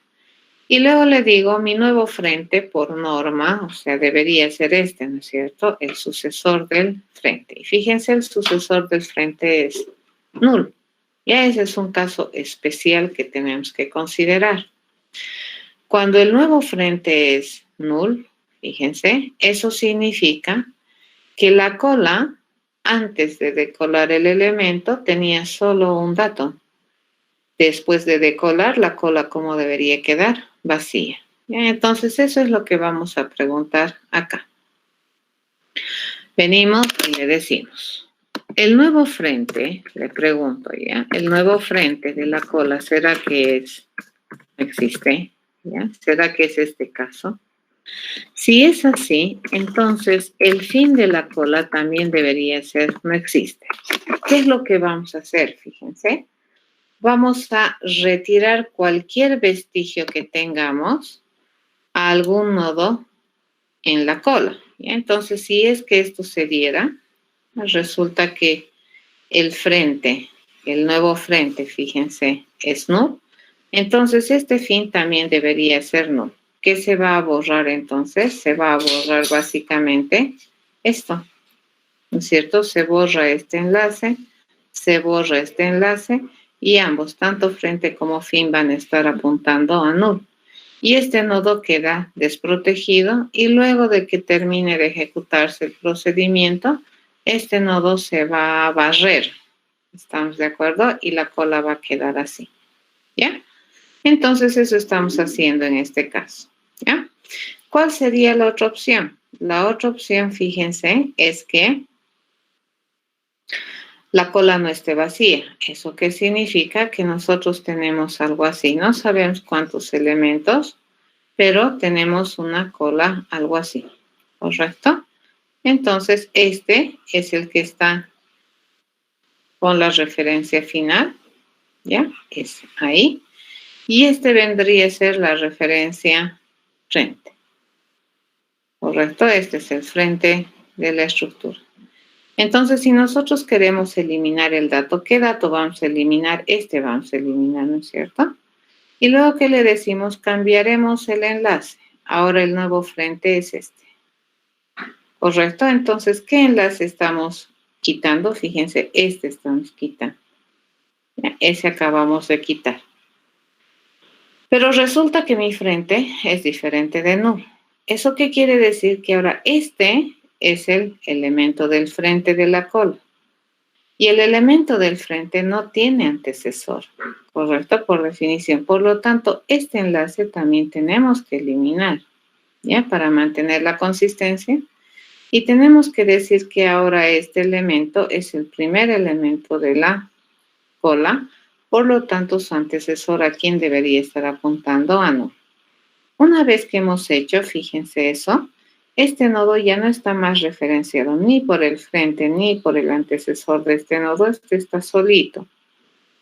Y luego le digo, mi nuevo frente por norma, o sea, debería ser este, ¿no es cierto? El sucesor del frente. Y fíjense, el sucesor del frente es nulo. Ya ese es un caso especial que tenemos que considerar. Cuando el nuevo frente es null, fíjense, eso significa que la cola, antes de decolar el elemento, tenía solo un dato. Después de decolar, la cola, ¿cómo debería quedar? Vacía. Entonces, eso es lo que vamos a preguntar acá. Venimos y le decimos, el nuevo frente, le pregunto ya, el nuevo frente de la cola, ¿será que existe? ¿Ya? ¿Será que es este caso? Si es así, entonces el fin de la cola también debería ser no existe. ¿Qué es lo que vamos a hacer? Fíjense. Vamos a retirar cualquier vestigio que tengamos a algún nodo en la cola. ¿Ya? Entonces, si es que esto se diera, resulta que el frente, el nuevo frente, fíjense, es null. Entonces, este fin también debería ser null. ¿Qué se va a borrar entonces? Se va a borrar básicamente esto, ¿no es cierto? Se borra este enlace, se borra este enlace y ambos, tanto frente como fin, van a estar apuntando a null. Y este nodo queda desprotegido y luego de que termine de ejecutarse el procedimiento, este nodo se va a barrer. ¿Estamos de acuerdo? Y la cola va a quedar así. ¿Ya? Entonces eso estamos haciendo en este caso. ¿Ya? ¿Cuál sería la otra opción? La otra opción, fíjense, es que la cola no esté vacía. ¿Eso qué significa? Que nosotros tenemos algo así. No sabemos cuántos elementos, pero tenemos una cola algo así. ¿Correcto? Entonces, este es el que está con la referencia final. ¿Ya? Es ahí. Y este vendría a ser la referencia frente. ¿Correcto? Este es el frente de la estructura. Entonces, si nosotros queremos eliminar el dato, ¿qué dato vamos a eliminar? Este vamos a eliminar, ¿no es cierto? Y luego, ¿qué le decimos? Cambiaremos el enlace. Ahora el nuevo frente es este. ¿Correcto? Entonces, ¿qué enlace estamos quitando? Fíjense, este estamos quitando. Ese acabamos de quitar. Pero resulta que mi frente es diferente de null. ¿Eso qué quiere decir? Que ahora este es el elemento del frente de la cola. Y el elemento del frente no tiene antecesor, ¿correcto? Por definición. Por lo tanto, este enlace también tenemos que eliminar, ¿ya? Para mantener la consistencia. Y tenemos que decir que ahora este elemento es el primer elemento de la cola. Por lo tanto, su antecesor, ¿a quién debería estar apuntando? A null. Una vez que hemos hecho, fíjense eso, este nodo ya no está más referenciado ni por el frente ni por el antecesor de este nodo, este está solito.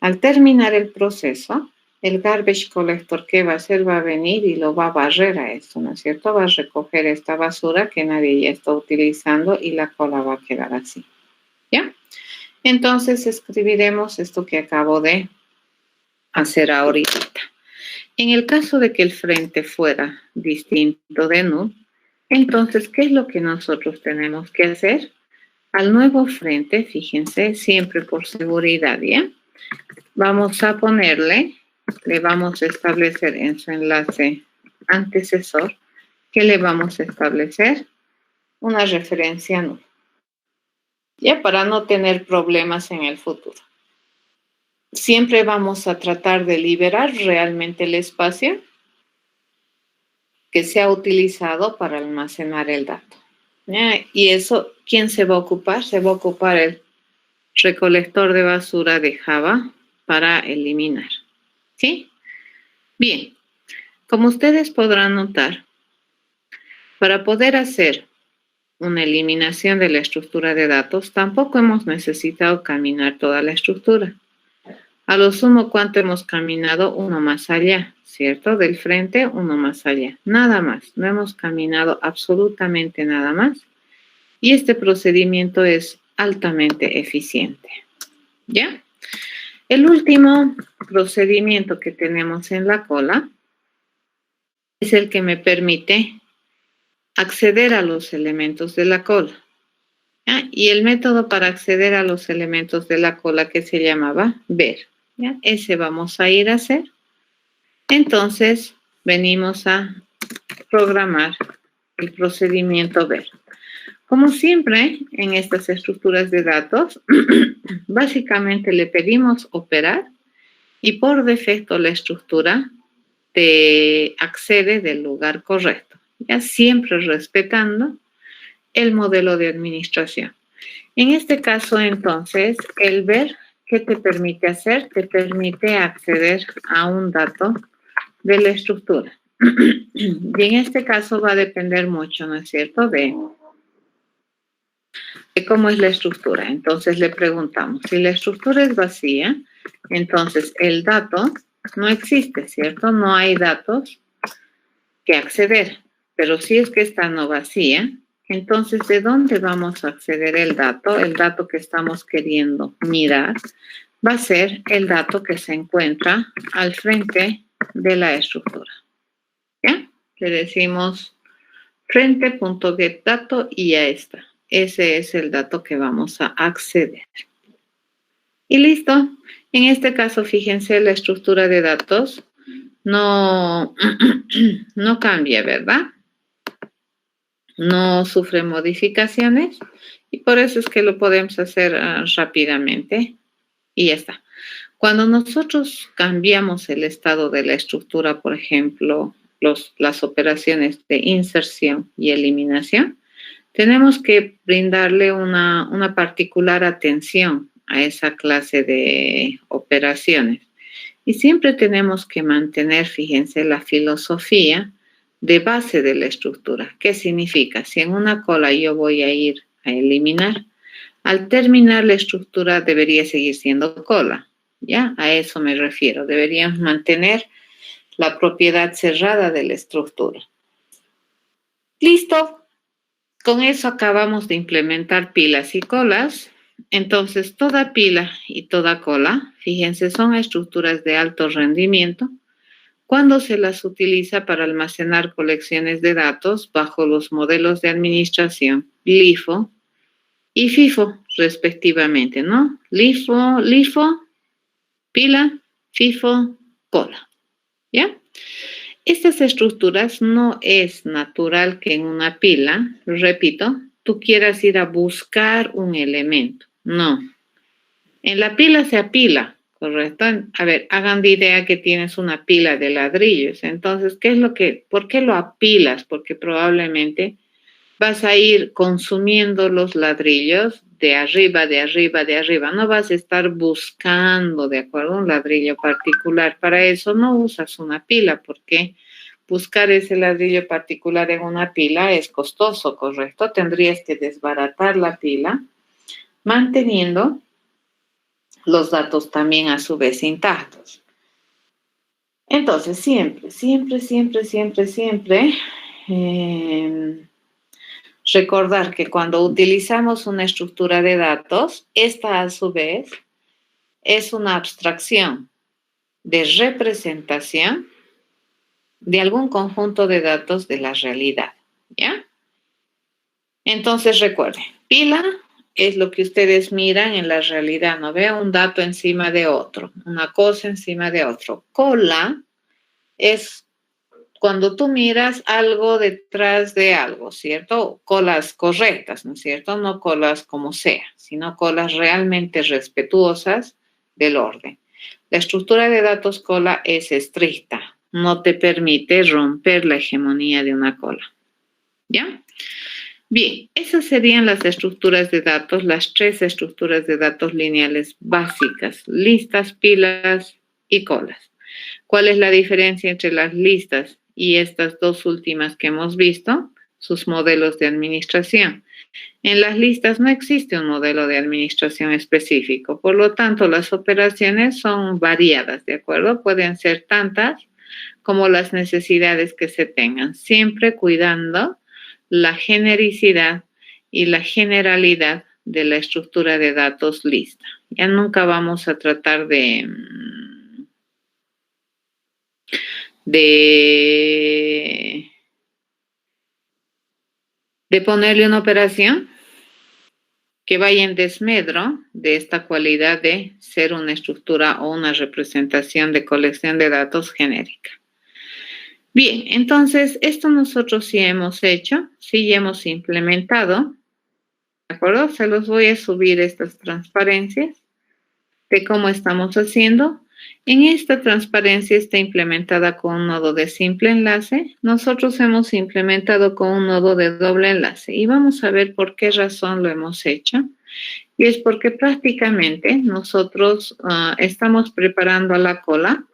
Al terminar el proceso, el garbage collector, ¿qué va a hacer? Va a venir y lo va a barrer a esto, ¿no es cierto? Va a recoger esta basura que nadie ya está utilizando y la cola va a quedar así, ¿ya? Entonces escribiremos esto que acabo de hacer ahorita. En el caso de que el frente fuera distinto de null, entonces, ¿qué es lo que nosotros tenemos que hacer? Al nuevo frente, fíjense, siempre por seguridad, ¿ya? Vamos a ponerle, le vamos a establecer en su enlace antecesor, que le vamos a establecer una referencia nula, ya para no tener problemas en el futuro. Siempre vamos a tratar de liberar realmente el espacio que se ha utilizado para almacenar el dato. ¿Ya? Y eso, ¿quién se va a ocupar? Se va a ocupar el recolector de basura de Java para eliminar. ¿Sí? Bien, como ustedes podrán notar, para poder hacer una eliminación de la estructura de datos, tampoco hemos necesitado caminar toda la estructura. A lo sumo, ¿cuánto hemos caminado? Uno más allá, ¿cierto? Del frente, uno más allá. Nada más. No hemos caminado absolutamente nada más. Y este procedimiento es altamente eficiente. ¿Ya? El último procedimiento que tenemos en la cola es el que me permite acceder a los elementos de la cola. ¿Ya? Y el método para acceder a los elementos de la cola que se llamaba ver. ¿Ya? Ese vamos a ir a hacer. Entonces, venimos a programar el procedimiento ver. Como siempre, en estas estructuras de datos, básicamente le pedimos operar y por defecto la estructura te accede del lugar correcto, ya siempre respetando el modelo de administración. En este caso, entonces, el ver, ¿qué te permite hacer? Te permite acceder a un dato de la estructura. Y en este caso va a depender mucho, ¿no es cierto?, de cómo es la estructura. Entonces le preguntamos, si la estructura es vacía, entonces el dato no existe, ¿cierto? No hay datos que acceder. Pero si es que está no vacía, entonces ¿de dónde vamos a acceder el dato? El dato que estamos queriendo mirar va a ser el dato que se encuentra al frente de la estructura. ¿Ya? Le decimos frente.getDato y ya está. Ese es el dato que vamos a acceder. Y listo. En este caso, fíjense, la estructura de datos no cambia, ¿verdad? No sufre modificaciones y por eso es que lo podemos hacer rápidamente y ya está. Cuando nosotros cambiamos el estado de la estructura, por ejemplo, las operaciones de inserción y eliminación, tenemos que brindarle una particular atención a esa clase de operaciones. Y siempre tenemos que mantener, fíjense, la filosofía de base de la estructura. ¿Qué significa? Si en una cola yo voy a ir a eliminar, al terminar la estructura debería seguir siendo cola. ¿Ya? A eso me refiero. Deberíamos mantener la propiedad cerrada de la estructura. Listo. Con eso acabamos de implementar pilas y colas. Entonces, toda pila y toda cola, fíjense, son estructuras de alto rendimiento cuando se las utiliza para almacenar colecciones de datos bajo los modelos de administración LIFO y FIFO, respectivamente, ¿no? LIFO, pila, FIFO, cola, ¿ya? Estas estructuras no es natural que en una pila, repito, tú quieras ir a buscar un elemento. No. En la pila se apila, ¿correcto? A ver, hagan de idea que tienes una pila de ladrillos. Entonces, ¿por qué lo apilas? Porque probablemente vas a ir consumiendo los ladrillos de arriba, de arriba, de arriba. No vas a estar buscando, ¿de acuerdo? Un ladrillo particular. Para eso no usas una pila, porque buscar ese ladrillo particular en una pila es costoso, ¿correcto? Tendrías que desbaratar la pila, manteniendo los datos también a su vez intactos. Entonces, siempre, recordar que cuando utilizamos una estructura de datos, esta a su vez es una abstracción de representación de algún conjunto de datos de la realidad, ¿ya? Entonces, recuerden, pila es lo que ustedes miran en la realidad, ¿no ve? Un dato encima de otro, una cosa encima de otro. Cola es cuando tú miras algo detrás de algo, ¿cierto? Colas correctas, ¿no es cierto? No colas como sea, sino colas realmente respetuosas del orden. La estructura de datos cola es estricta, no te permite romper la hegemonía de una cola. ¿Ya? Bien, esas serían las estructuras de datos, las 3 estructuras de datos lineales básicas, listas, pilas y colas. ¿Cuál es la diferencia entre las listas y estas dos últimas que hemos visto? Sus modelos de administración. En las listas no existe un modelo de administración específico, por lo tanto las operaciones son variadas, ¿de acuerdo? Pueden ser tantas como las necesidades que se tengan, siempre cuidando la genericidad y la generalidad de la estructura de datos lista. Ya nunca vamos a tratar de ponerle una operación que vaya en desmedro de esta cualidad de ser una estructura o una representación de colección de datos genérica. Bien, entonces esto nosotros sí hemos hecho, sí hemos implementado, ¿de acuerdo? Se los voy a subir estas transparencias de cómo estamos haciendo. En esta transparencia está implementada con un nodo de simple enlace. Nosotros hemos implementado con un nodo de doble enlace y vamos a ver por qué razón lo hemos hecho. Y es porque prácticamente nosotros estamos preparando a la cola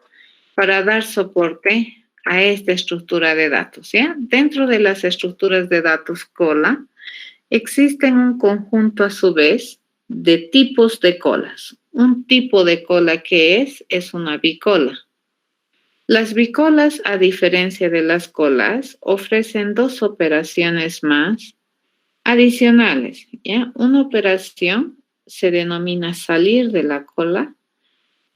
para dar soporte a esta estructura de datos, ¿ya? Dentro de las estructuras de datos cola existen un conjunto a su vez de tipos de colas. Un tipo de cola que es una bicola. Las bicolas, a diferencia de las colas, ofrecen 2 operaciones más adicionales, ¿ya? Una operación se denomina salir de la cola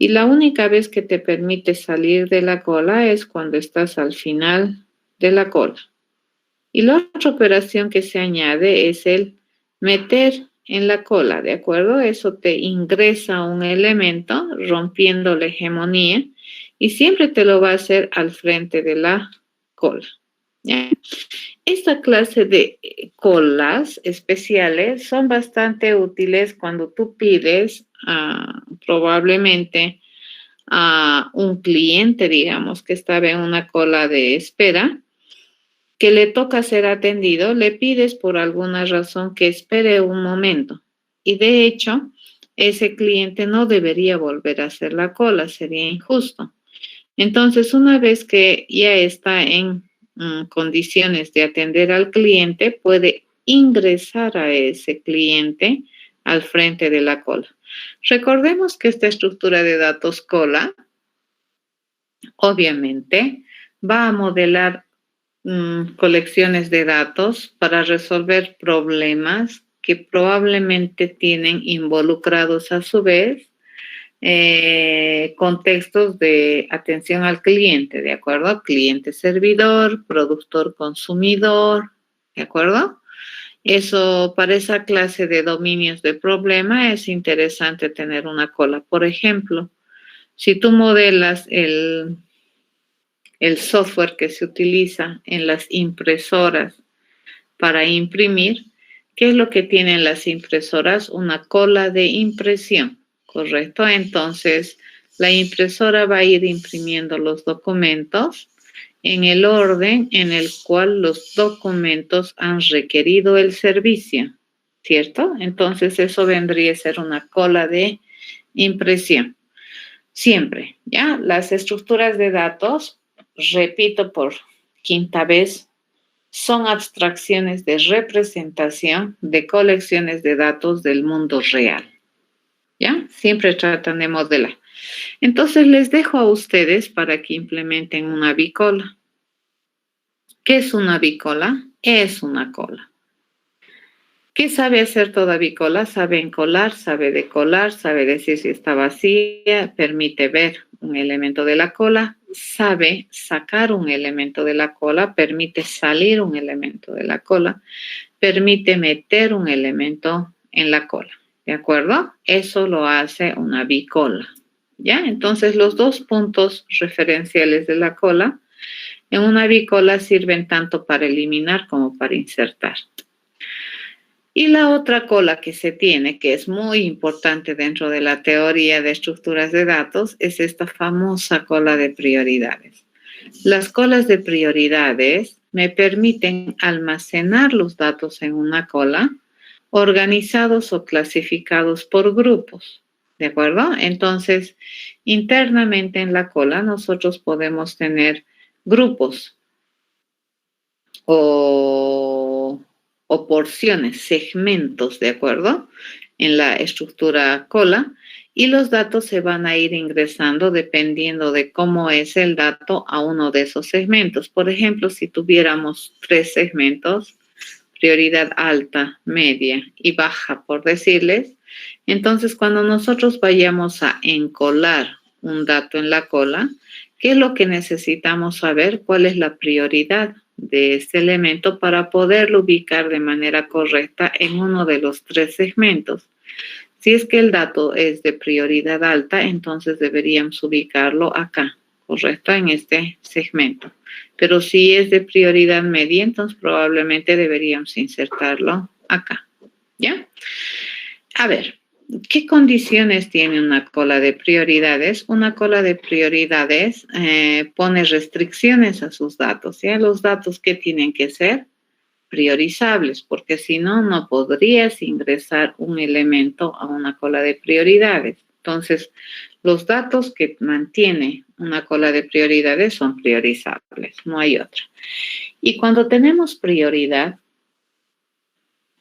y la única vez que te permite salir de la cola es cuando estás al final de la cola. Y la otra operación que se añade es el meter en la cola, ¿de acuerdo? Eso te ingresa un elemento rompiendo la hegemonía y siempre te lo va a hacer al frente de la cola, ¿ya? Esta clase de colas especiales son bastante útiles cuando tú pides probablemente a un cliente, digamos, que estaba en una cola de espera, que le toca ser atendido, le pides por alguna razón que espere un momento. Y de hecho, ese cliente no debería volver a hacer la cola, sería injusto. Entonces, una vez que ya está en condiciones de atender al cliente, puede ingresar a ese cliente al frente de la cola. Recordemos que esta estructura de datos cola, obviamente, va a modelar colecciones de datos para resolver problemas que probablemente tienen involucrados a su vez contextos de atención al cliente, ¿de acuerdo? Cliente-servidor, productor-consumidor, ¿de acuerdo? Eso, para esa clase de dominios de problema es interesante tener una cola. Por ejemplo, si tú modelas el software que se utiliza en las impresoras para imprimir, ¿qué es lo que tienen las impresoras? Una cola de impresión, ¿correcto? Entonces, la impresora va a ir imprimiendo los documentos en el orden en el cual los documentos han requerido el servicio, ¿cierto? Entonces, eso vendría a ser una cola de impresión. Siempre, ¿ya? Las estructuras de datos, repito por quinta vez, son abstracciones de representación de colecciones de datos del mundo real, ¿ya? Siempre tratan de modelar. Entonces, les dejo a ustedes para que implementen una bicola. ¿Qué es una bicola? Es una cola. ¿Qué sabe hacer toda bicola? Sabe encolar, sabe decolar, sabe decir si está vacía, permite ver un elemento de la cola, sabe sacar un elemento de la cola, permite salir un elemento de la cola, permite meter un elemento en la cola, ¿de acuerdo? Eso lo hace una bicola, ¿ya? Entonces, los dos puntos referenciales de la cola en una bicola sirven tanto para eliminar como para insertar. Y la otra cola que se tiene, que es muy importante dentro de la teoría de estructuras de datos, es esta famosa cola de prioridades. Las colas de prioridades me permiten almacenar los datos en una cola organizados o clasificados por grupos, ¿de acuerdo? Entonces, internamente en la cola nosotros podemos tener grupos o porciones, segmentos, ¿de acuerdo? En la estructura cola, y los datos se van a ir ingresando dependiendo de cómo es el dato a uno de esos segmentos. Por ejemplo, si tuviéramos 3 segmentos, prioridad alta, media y baja, por decirles, entonces cuando nosotros vayamos a encolar un dato en la cola, ¿qué es lo que necesitamos saber? ¿Cuál es la prioridad de este elemento para poderlo ubicar de manera correcta en uno de los 3 segmentos? Si es que el dato es de prioridad alta, entonces deberíamos ubicarlo acá, ¿correcto? En este segmento. Pero si es de prioridad media, entonces probablemente deberíamos insertarlo acá, ¿ya? A ver, ¿qué condiciones tiene una cola de prioridades? Una cola de prioridades pone restricciones a sus datos, ¿ya? Los datos que tienen que ser priorizables, porque si no, no podrías ingresar un elemento a una cola de prioridades. Entonces, los datos que mantiene una cola de prioridades son priorizables, no hay otra. Y cuando tenemos prioridad,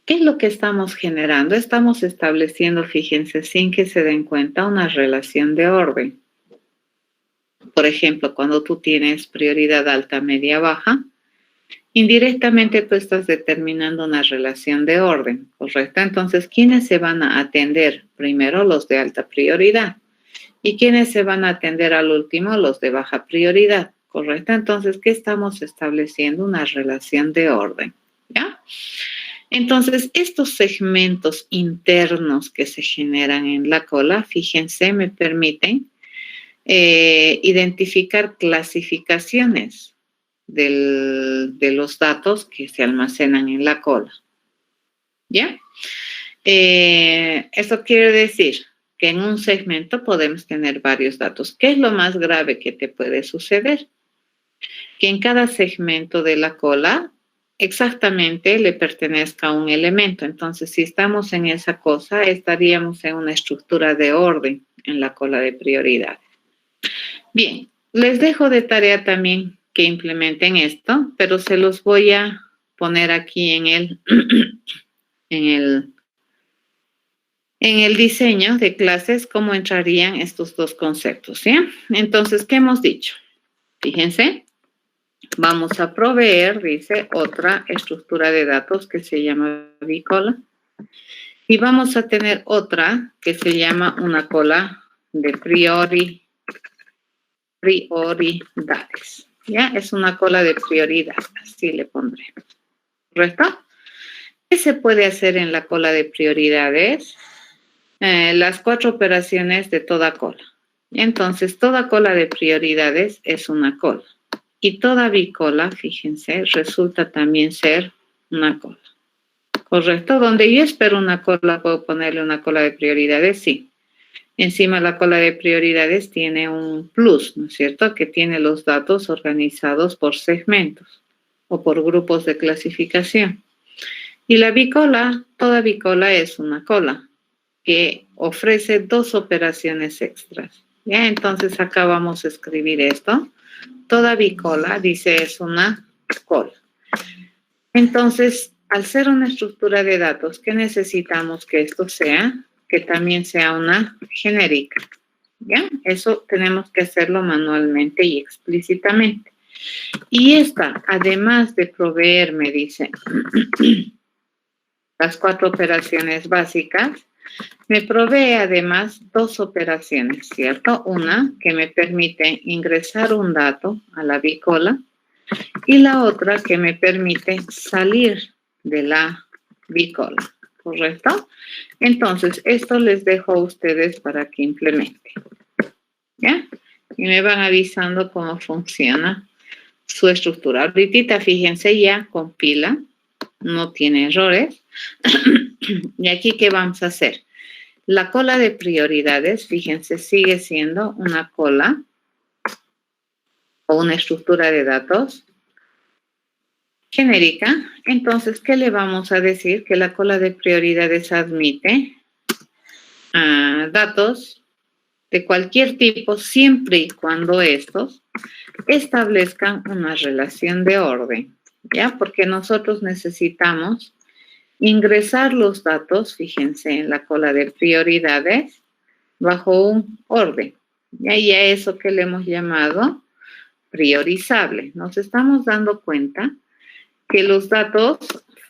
¿qué es lo que estamos generando? Estamos estableciendo, fíjense, sin que se den cuenta, una relación de orden. Por ejemplo, cuando tú tienes prioridad alta, media, baja, indirectamente tú estás determinando una relación de orden, ¿correcto? Entonces, ¿quiénes se van a atender? Primero los de alta prioridad. ¿Y quiénes se van a atender al último? Los de baja prioridad, ¿correcto? Entonces, ¿qué estamos estableciendo? Una relación de orden, ¿ya? Entonces, estos segmentos internos que se generan en la cola, fíjense, me permiten identificar clasificaciones de los datos que se almacenan en la cola, ¿ya? Eso quiere decir que en un segmento podemos tener varios datos. ¿Qué es lo más grave que te puede suceder? Que en cada segmento de la cola exactamente le pertenezca a un elemento. Entonces, si estamos en esa cosa, estaríamos en una estructura de orden en la cola de prioridad. Bien, les dejo de tarea también que implementen esto, pero se los voy a poner aquí en el diseño de clases, cómo entrarían estos dos conceptos, ¿sí? Entonces, ¿qué hemos dicho? Fíjense, vamos a proveer, dice, otra estructura de datos que se llama bicola. Y vamos a tener otra que se llama una cola de prioridades. ¿Ya? Es una cola de prioridad, así le pondré. ¿Correcto? ¿Qué se puede hacer en la cola de prioridades? Las 4 operaciones de toda cola. Entonces, toda cola de prioridades es una cola. Y toda bicola, fíjense, resulta también ser una cola. ¿Correcto? Donde yo espero una cola, ¿puedo ponerle una cola de prioridades? Sí. Encima la cola de prioridades tiene un plus, ¿no es cierto? Que tiene los datos organizados por segmentos o por grupos de clasificación. Y la bicola, toda bicola es una cola que ofrece 2 operaciones extras. ¿Ya? Entonces acá vamos a escribir esto. Toda bicola, dice, es una cola. Entonces, al ser una estructura de datos, ¿qué necesitamos que esto sea? Que también sea una genérica, ¿ya? Eso tenemos que hacerlo manualmente y explícitamente. Y esta, además de proveerme, dice, las 4 operaciones básicas, me provee además 2 operaciones, ¿cierto? Una que me permite ingresar un dato a la bicola y la otra que me permite salir de la bicola, ¿correcto? Entonces, esto les dejo a ustedes para que implementen, ¿ya? Y me van avisando cómo funciona su estructura. Ahorita, fíjense, ya compila, no tiene errores. Y aquí, ¿qué vamos a hacer? La cola de prioridades, fíjense, sigue siendo una cola o una estructura de datos genérica. Entonces, ¿qué le vamos a decir? Que la cola de prioridades admite datos de cualquier tipo, siempre y cuando estos establezcan una relación de orden, ¿ya? Porque nosotros necesitamos ingresar los datos, fíjense, en la cola de prioridades bajo un orden, ¿ya? Y a eso que le hemos llamado priorizable. Nos estamos dando cuenta que los datos,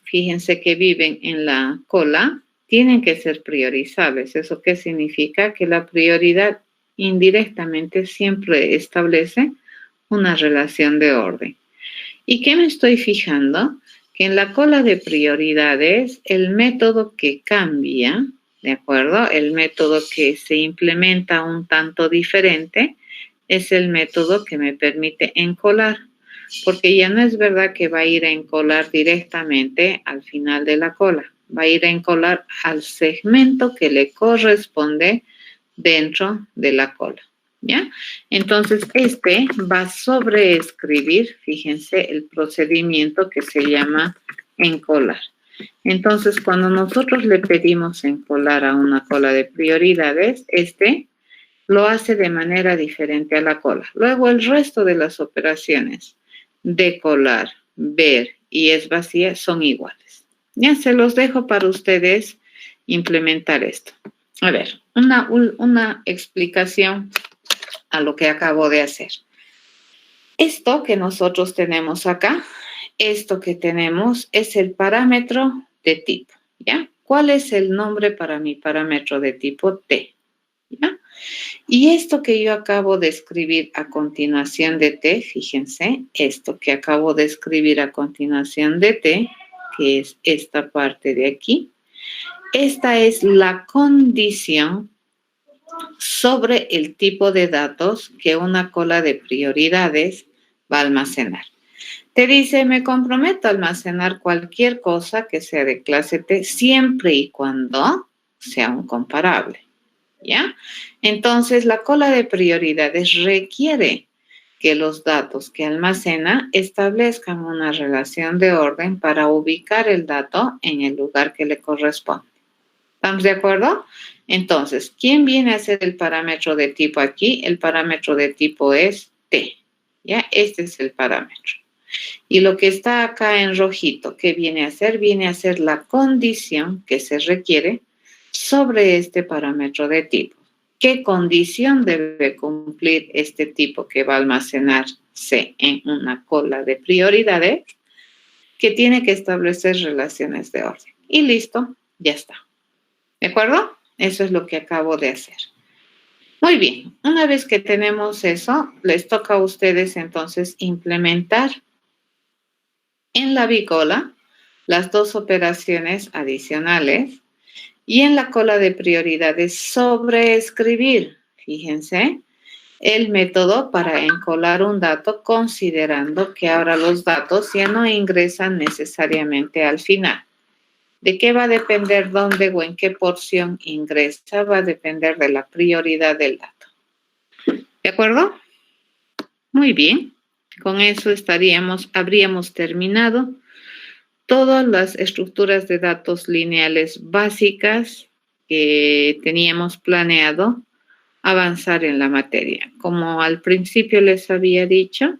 fíjense que viven en la cola, tienen que ser priorizables. ¿Eso qué significa? Que la prioridad indirectamente siempre establece una relación de orden. ¿Y qué me estoy fijando? Que en la cola de prioridades, el método que cambia, ¿de acuerdo? El método que se implementa un tanto diferente es el método que me permite encolar, porque ya no es verdad que va a ir a encolar directamente al final de la cola, va a ir a encolar al segmento que le corresponde dentro de la cola, ¿ya? Entonces, este va a sobreescribir, fíjense, el procedimiento que se llama encolar. Entonces, cuando nosotros le pedimos encolar a una cola de prioridades, este lo hace de manera diferente a la cola. Luego, el resto de las operaciones de colar, ver y es vacía son iguales. Ya se los dejo para ustedes implementar esto. A ver, una explicación a lo que acabo de hacer. Esto que nosotros tenemos acá, esto que tenemos es el parámetro de tipo, ¿ya? ¿Cuál es el nombre para mi parámetro de tipo T? ¿Ya? Y esto que yo acabo de escribir a continuación de T, fíjense, esto que acabo de escribir a continuación de T, que es esta parte de aquí, esta es la condición sobre el tipo de datos que una cola de prioridades va a almacenar. Te dice, me comprometo a almacenar cualquier cosa que sea de clase T siempre y cuando sea un comparable, ¿ya? Entonces, la cola de prioridades requiere que los datos que almacena establezcan una relación de orden para ubicar el dato en el lugar que le corresponde. ¿Estamos de acuerdo? Entonces, ¿quién viene a ser el parámetro de tipo aquí? El parámetro de tipo es T, ¿ya? Este es el parámetro. Y lo que está acá en rojito, ¿qué viene a ser? Viene a ser la condición que se requiere sobre este parámetro de tipo. ¿Qué condición debe cumplir este tipo que va a almacenarse en una cola de prioridades? Que tiene que establecer relaciones de orden. Y listo, ya está. ¿De acuerdo? Eso es lo que acabo de hacer. Muy bien, una vez que tenemos eso, les toca a ustedes entonces implementar en la bicola las dos operaciones adicionales y en la cola de prioridades sobreescribir, fíjense, el método para encolar un dato considerando que ahora los datos ya no ingresan necesariamente al final. ¿De qué va a depender dónde o en qué porción ingresa? Va a depender de la prioridad del dato. ¿De acuerdo? Muy bien. Con eso habríamos terminado todas las estructuras de datos lineales básicas que teníamos planeado avanzar en la materia. Como al principio les había dicho,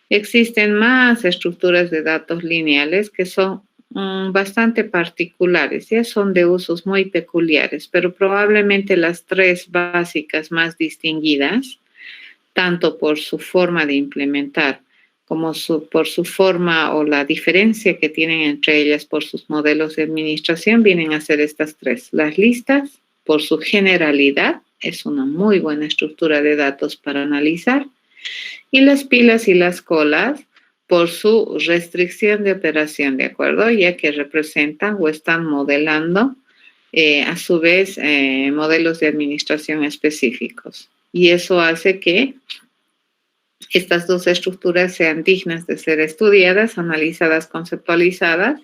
existen más estructuras de datos lineales que son bastante particulares, ya son de usos muy peculiares, pero probablemente las tres básicas más distinguidas, tanto por su forma de implementar como por su forma o la diferencia que tienen entre ellas por sus modelos de administración, vienen a ser estas tres. Las listas, por su generalidad, es una muy buena estructura de datos para analizar, y las pilas y las colas, por su restricción de operación, ¿de acuerdo? Ya que representan o están modelando a su vez modelos de administración específicos. Y eso hace que estas dos estructuras sean dignas de ser estudiadas, analizadas, conceptualizadas,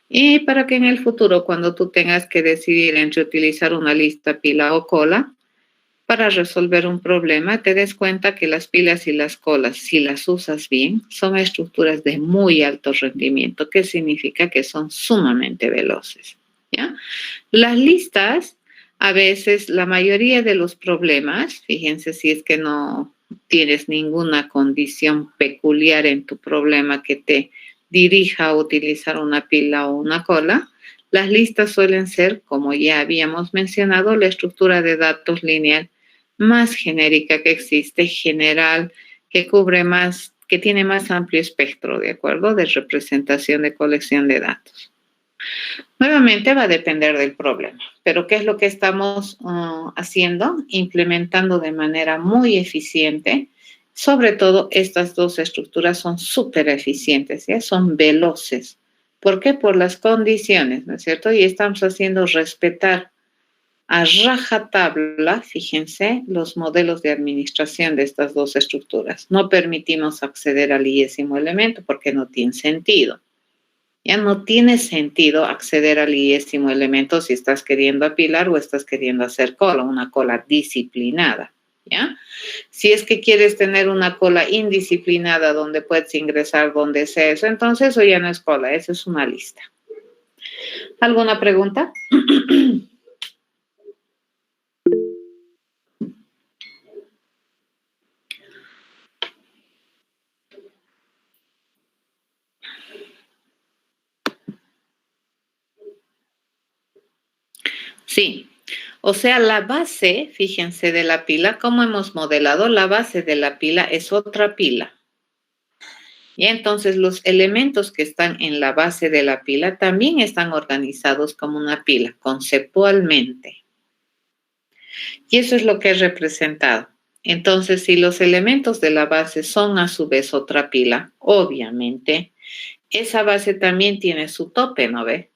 y para que en el futuro, cuando tú tengas que decidir entre utilizar una lista, pila o cola, para resolver un problema, te des cuenta que las pilas y las colas, si las usas bien, son estructuras de muy alto rendimiento, que significa que son sumamente veloces, ¿ya? Las listas, a veces, la mayoría de los problemas, fíjense si es que no tienes ninguna condición peculiar en tu problema que te dirija a utilizar una pila o una cola, las listas suelen ser, como ya habíamos mencionado, la estructura de datos lineal más genérica que existe, general, que cubre más, que tiene más amplio espectro, ¿de acuerdo?, de representación de colección de datos. Nuevamente va a depender del problema, pero ¿qué es lo que estamos haciendo? Implementando de manera muy eficiente. Sobre todo, estas dos estructuras son súper eficientes, ¿ya? Son veloces. ¿Por qué? Por las condiciones, ¿no es cierto? Y estamos haciendo respetar a rajatabla, fíjense, los modelos de administración de estas dos estructuras. No permitimos acceder al iésimo elemento porque no tiene sentido. Ya no tiene sentido acceder al iésimo elemento si estás queriendo apilar o estás queriendo hacer cola, una cola disciplinada, ¿ya? Si es que quieres tener una cola indisciplinada donde puedes ingresar donde sea eso, entonces eso ya no es cola, eso es una lista. ¿Alguna pregunta? Sí, o sea, la base, fíjense, de la pila, como hemos modelado, la base de la pila es otra pila. Y entonces los elementos que están en la base de la pila también están organizados como una pila, conceptualmente. Y eso es lo que es representado. Entonces, si los elementos de la base son a su vez otra pila, obviamente, esa base también tiene su tope, ¿no ve?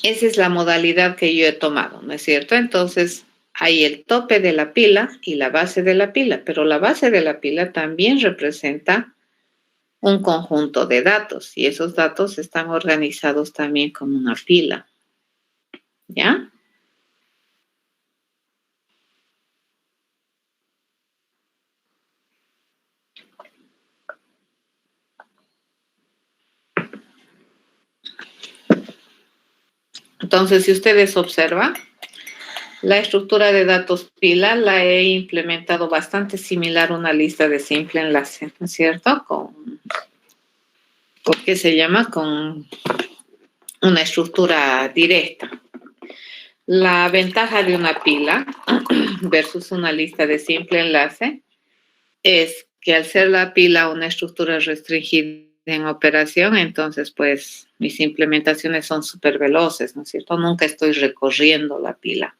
Esa es la modalidad que yo he tomado, ¿no es cierto? Entonces, hay el tope de la pila y la base de la pila, pero la base de la pila también representa un conjunto de datos y esos datos están organizados también como una pila, ¿ya? Entonces, si ustedes observan, la estructura de datos pila la he implementado bastante similar a una lista de simple enlace, ¿no es cierto? ¿Qué se llama? Con una estructura directa. La ventaja de una pila versus una lista de simple enlace es que al ser la pila una estructura restringida en operación, entonces pues mis implementaciones son súper veloces, ¿no es cierto? Nunca estoy recorriendo la pila.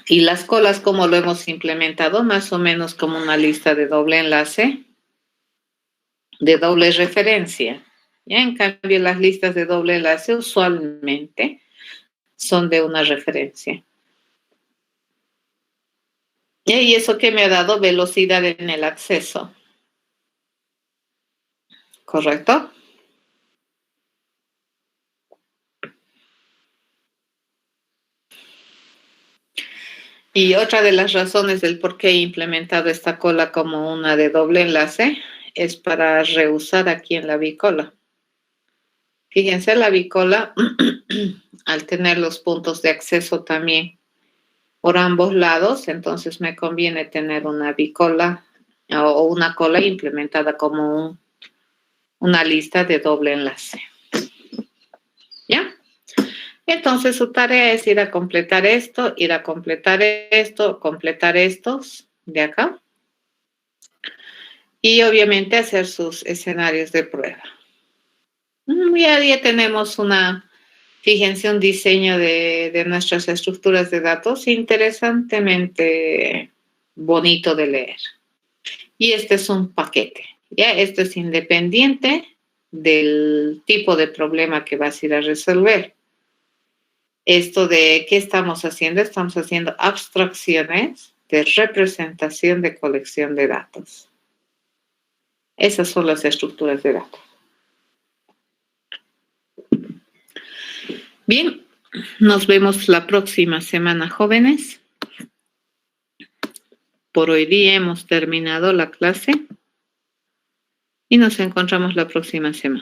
Y las colas, como lo hemos implementado, más o menos como una lista de doble enlace, de doble referencia. ¿Ya? En cambio, las listas de doble enlace usualmente son de una referencia. Y eso que me ha dado velocidad en el acceso. ¿Correcto? Y otra de las razones del por qué he implementado esta cola como una de doble enlace es para reusar aquí en la bicola. Fíjense, la bicola, al tener los puntos de acceso también por ambos lados, entonces me conviene tener una bicola o una cola implementada como una lista de doble enlace. ¿Ya? Entonces su tarea es ir a completar esto, completar estos de acá y obviamente hacer sus escenarios de prueba. Ya tenemos una Fíjense un diseño de nuestras estructuras de datos interesantemente bonito de leer. Y este es un paquete, ¿ya? Esto es independiente del tipo de problema que vas a ir a resolver. Esto de qué estamos haciendo abstracciones de representación de colección de datos. Esas son las estructuras de datos. Bien, nos vemos la próxima semana, jóvenes. Por hoy día hemos terminado la clase y nos encontramos la próxima semana.